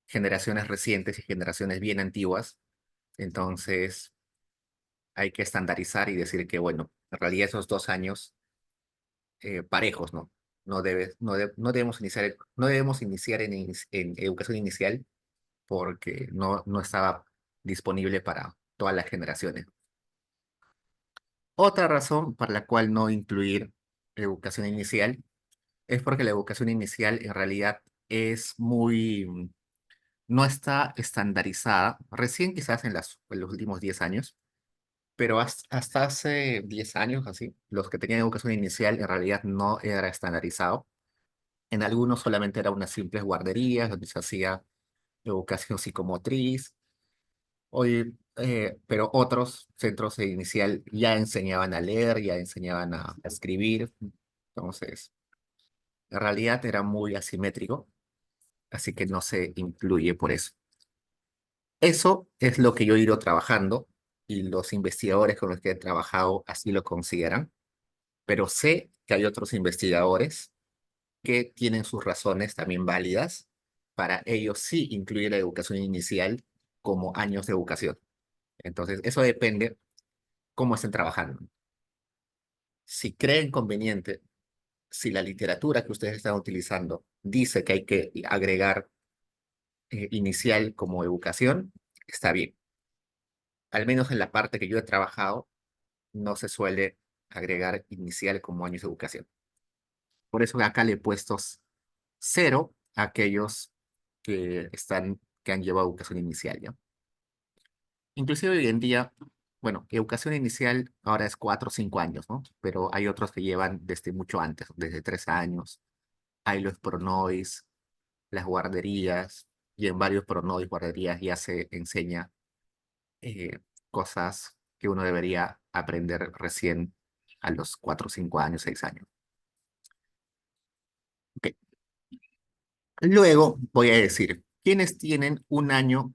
generaciones recientes y generaciones bien antiguas, entonces hay que estandarizar y decir que, bueno, en realidad esos 2 años parejos, ¿no? No debemos iniciar, no debemos iniciar en educación inicial porque no estaba disponible para todas las generaciones. Otra razón para la cual no incluir educación inicial es porque la educación inicial en realidad no está estandarizada, recién quizás en los últimos 10 años, pero hasta hace 10 años, así, los que tenían educación inicial en realidad no era estandarizado. En algunos solamente era unas simples guarderías donde se hacía educación psicomotriz. Pero otros centros de inicial ya enseñaban a leer, ya enseñaban a escribir. Entonces, en realidad era muy asimétrico, así que no se incluye por eso. Eso es lo que yo he ido trabajando y los investigadores con los que he trabajado así lo consideran, pero sé que hay otros investigadores que tienen sus razones también válidas para ellos sí incluir la educación inicial como años de educación. Entonces, eso depende cómo estén trabajando. Si creen conveniente, si la literatura que ustedes están utilizando dice que hay que agregar inicial como educación, está bien. Al menos en la parte que yo he trabajado, no se suele agregar inicial como años de educación. Por eso acá le he puesto 0 a aquellos que han llevado educación inicial, ¿ya? Inclusive hoy en día, bueno, educación inicial ahora es 4 o 5 años, ¿no? Pero hay otros que llevan desde mucho antes, desde 3 años. Hay los pronois, las guarderías, y en varios pronois, guarderías ya se enseña eh, cosas que uno debería aprender recién a los 4, 5 años, 6 años. Ok. Luego voy a decir, ¿quiénes tienen un año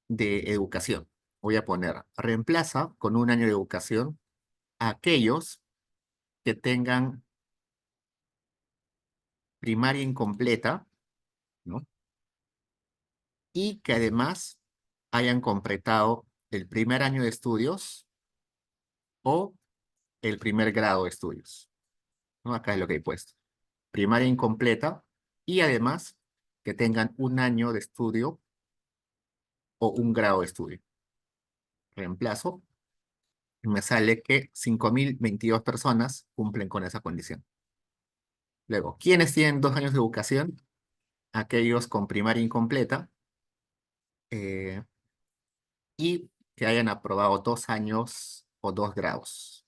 de educación? Voy a poner, reemplaza con un año de educación a aquellos que tengan primaria incompleta, ¿no? Y que además hayan completado el primer año de estudios o el primer grado de estudios, ¿no? Acá es lo que he puesto. Primaria incompleta y además que tengan un año de estudio o un grado de estudio. Reemplazo, y me sale que 5.022 personas cumplen con esa condición. Luego, ¿quiénes tienen 2 años de educación? Aquellos con primaria incompleta eh, y que hayan aprobado 2 años o 2 grados.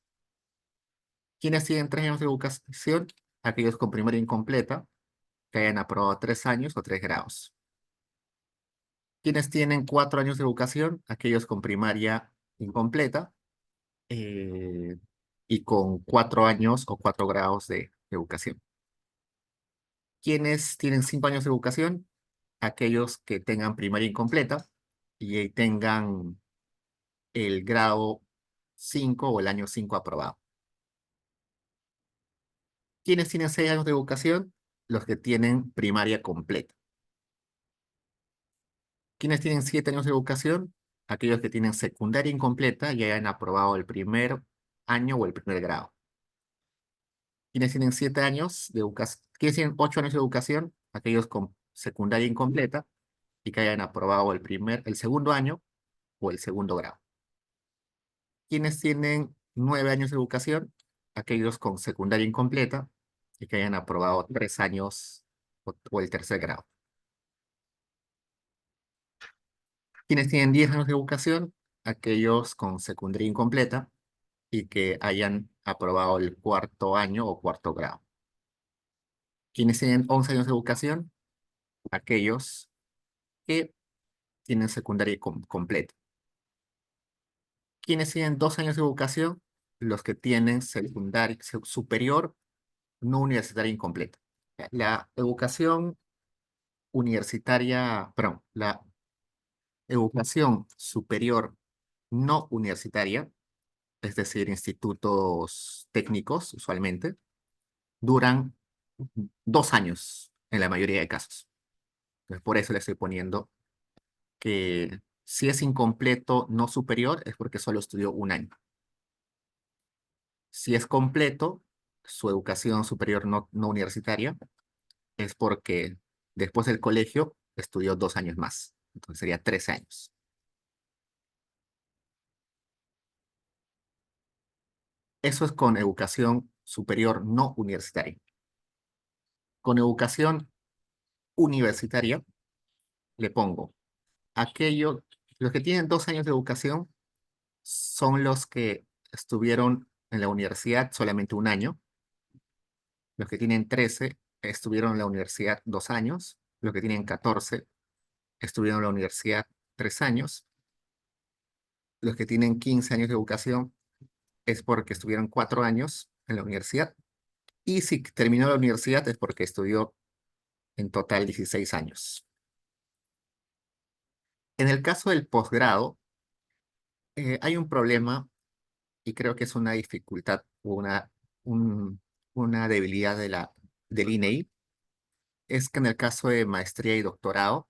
¿Quiénes tienen 3 años de educación? Aquellos con primaria incompleta que hayan aprobado 3 años o 3 grados. ¿Quiénes tienen 4 años de educación? Aquellos con primaria incompleta eh, y con 4 años o 4 grados de educación. ¿Quiénes tienen 5 años de educación? Aquellos que tengan primaria incompleta y tengan el grado 5 o el año 5 aprobado. ¿Quiénes tienen 6 años de educación? Los que tienen primaria completa. ¿Quiénes tienen 7 años de educación? Aquellos que tienen secundaria incompleta y hayan aprobado el primer año o el primer grado. Quienes tienen 7 años de educación, quienes tienen 8 años de educación, aquellos con secundaria incompleta y que hayan aprobado el segundo año o el segundo grado. Quienes tienen 9 años de educación, aquellos con secundaria incompleta y que hayan aprobado 3 años o el tercer grado. Quienes tienen 10 años de educación, aquellos con secundaria incompleta y que hayan aprobado el cuarto año o cuarto grado. Quienes tienen 11 años de educación, aquellos que tienen secundaria completa. Quienes tienen 2 años de educación, los que tienen secundaria superior no universitaria incompleta. La educación universitaria, perdón, la educación superior no universitaria, es decir, institutos técnicos usualmente, duran 2 años en la mayoría de casos. Entonces, por eso le estoy poniendo que si es incompleto no superior es porque solo estudió un año. Si es completo, su educación superior no universitaria, es porque después del colegio estudió 2 años más. Entonces sería 3 años. Eso es con educación superior no universitaria. Con educación universitaria le pongo aquello, los que tienen 2 años de educación son los que estuvieron en la universidad solamente un año. Los que tienen 13 estuvieron en la universidad 2 años. Los que tienen 14 estuvieron en la universidad 3 años. Los que tienen 15 años de educación es porque estuvieron 4 años en la universidad. Y si terminó la universidad es porque estudió en total 16 años. En el caso del posgrado, hay un problema y creo que es una dificultad o una debilidad del INEI. Es que en el caso de maestría y doctorado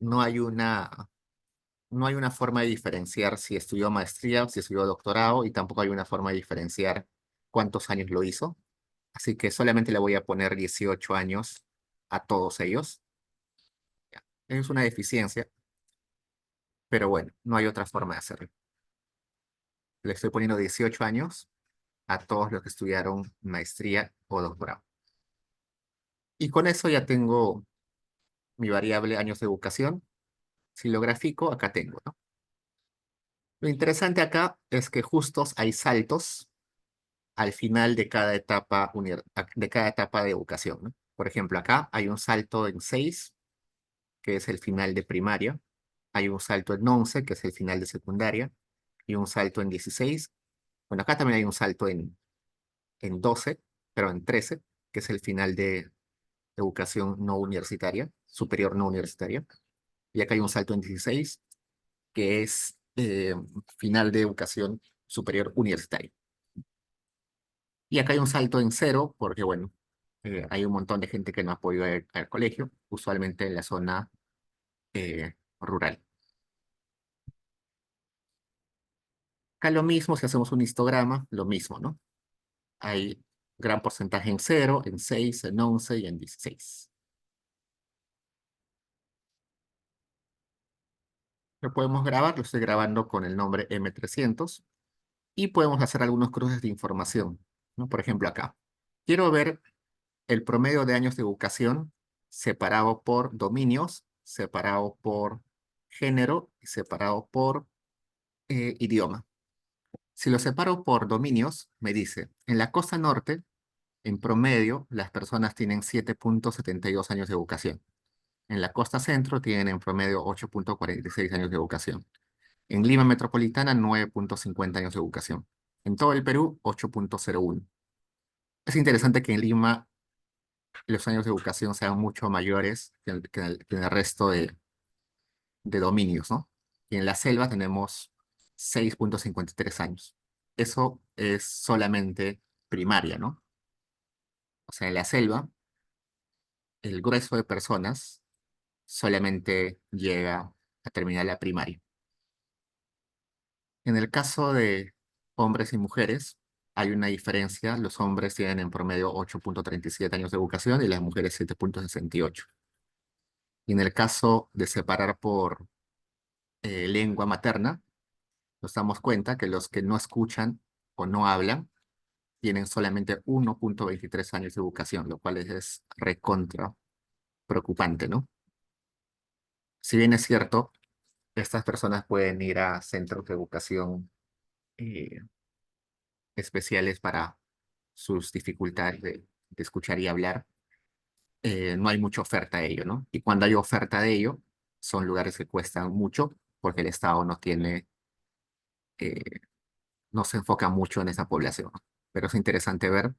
no hay no hay una forma de diferenciar si estudió maestría o si estudió doctorado y tampoco hay una forma de diferenciar cuántos años lo hizo. Así que solamente le voy a poner 18 años a todos ellos. Es una deficiencia, pero bueno, no hay otra forma de hacerlo. Le estoy poniendo 18 años a todos los que estudiaron maestría o doctorado. Y con eso ya tengo mi variable años de educación. Si lo grafico, acá tengo, ¿no? Lo interesante acá es que justos hay saltos al final de cada etapa, de cada etapa de educación, ¿no? Por ejemplo, acá hay un salto en 6, que es el final de primaria. Hay un salto en 11, que es el final de secundaria. Y un salto en 16. Bueno, acá también hay un salto en 12, pero en 13, que es el final de educación no universitaria, superior no universitaria. Y acá hay un salto en 16, que es final de educación superior universitaria. Y acá hay un salto en 0, porque bueno, hay un montón de gente que no ha podido ir al colegio, usualmente en la zona rural. Acá lo mismo, si hacemos un histograma, lo mismo, ¿no? Hay gran porcentaje en 0, en 6, en 11 y en 16. Lo podemos grabar, lo estoy grabando con el nombre M300 y podemos hacer algunos cruces de información, ¿no? Por ejemplo, acá. Quiero ver el promedio de años de educación separado por dominios, separado por género y separado por idioma. Si lo separo por dominios, me dice, en la costa norte, en promedio, las personas tienen 7,72 años de educación. En la costa centro tienen en promedio 8,46 años de educación. En Lima Metropolitana, 9,50 años de educación. En todo el Perú, 8,01. Es interesante que en Lima los años de educación sean mucho mayores que en el resto de dominios, ¿no? Y en la selva tenemos 6,53 años. Eso es solamente primaria, ¿no? O sea, en la selva, el grueso de personas solamente llega a terminar la primaria. En el caso de hombres y mujeres, hay una diferencia. Los hombres tienen en promedio 8,37 años de educación y las mujeres 7,68. Y en el caso de separar por lengua materna, nos damos cuenta que los que no escuchan o no hablan tienen solamente 1,23 años de educación, lo cual es recontra preocupante, ¿no? Si bien es cierto, estas personas pueden ir a centros de educación eh, especiales para sus dificultades de escuchar y hablar, no hay mucha oferta de ello, ¿no? Y cuando hay oferta de ello, son lugares que cuestan mucho porque el Estado no tiene, eh, no se enfoca mucho en esa población. Pero es interesante ver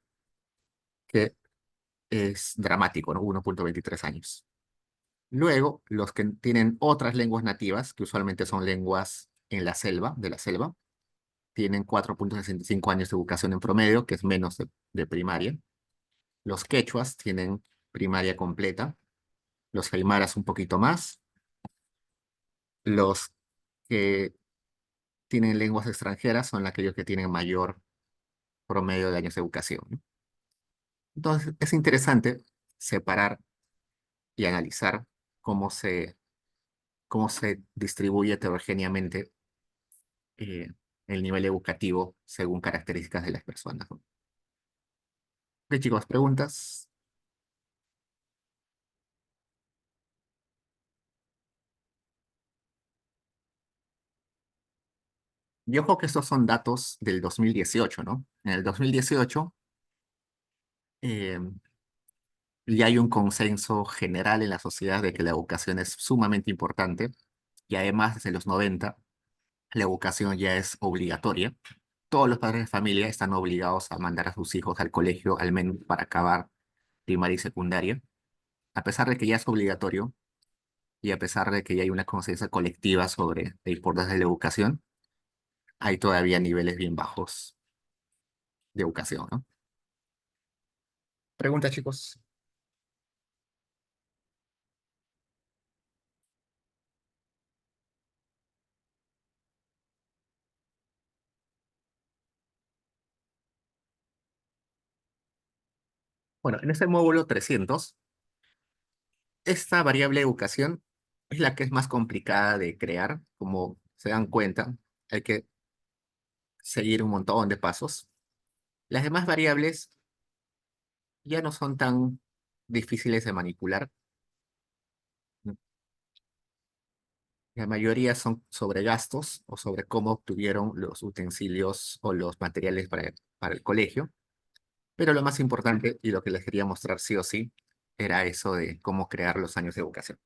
que es dramático, ¿no? 1,23 años. Luego, los que tienen otras lenguas nativas, que usualmente son lenguas en la selva, de la selva, tienen 4,65 años de educación en promedio, que es menos de primaria. Los quechuas tienen primaria completa, los aymaras un poquito más, los que tienen lenguas extranjeras son aquellos que tienen mayor promedio de años de educación, ¿no? Entonces, es interesante separar y analizar cómo cómo se distribuye heterogéneamente eh, el nivel educativo según características de las personas, ¿no? Ok, chicos, preguntas. Y ojo que estos son datos del 2018, ¿no? En el 2018 eh, ya hay un consenso general en la sociedad de que la educación es sumamente importante y además desde los 90 la educación ya es obligatoria. Todos los padres de familia están obligados a mandar a sus hijos al colegio al menos para acabar primaria y secundaria. A pesar de que ya es obligatorio y a pesar de que ya hay una conciencia colectiva sobre la importancia de la educación, hay todavía niveles bien bajos de educación, ¿no? Pregunta, chicos. Bueno, en este módulo 300, esta variable educación es la que es más complicada de crear. Como se dan cuenta, hay que seguir un montón de pasos. Las demás variables ya no son tan difíciles de manipular. La mayoría son sobre gastos o sobre cómo obtuvieron los utensilios o los materiales para el colegio. Pero lo más importante y lo que les quería mostrar sí o sí era eso de cómo crear los años de educación.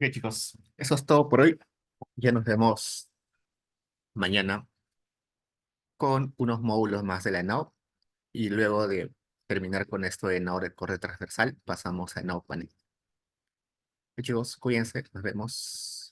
Ok, chicos, eso es todo por hoy. Ya nos vemos mañana con unos módulos más de la ENAU y luego de terminar con esto de ENAU de corte transversal, pasamos a ENAU panel. Ok, chicos, cuídense, nos vemos.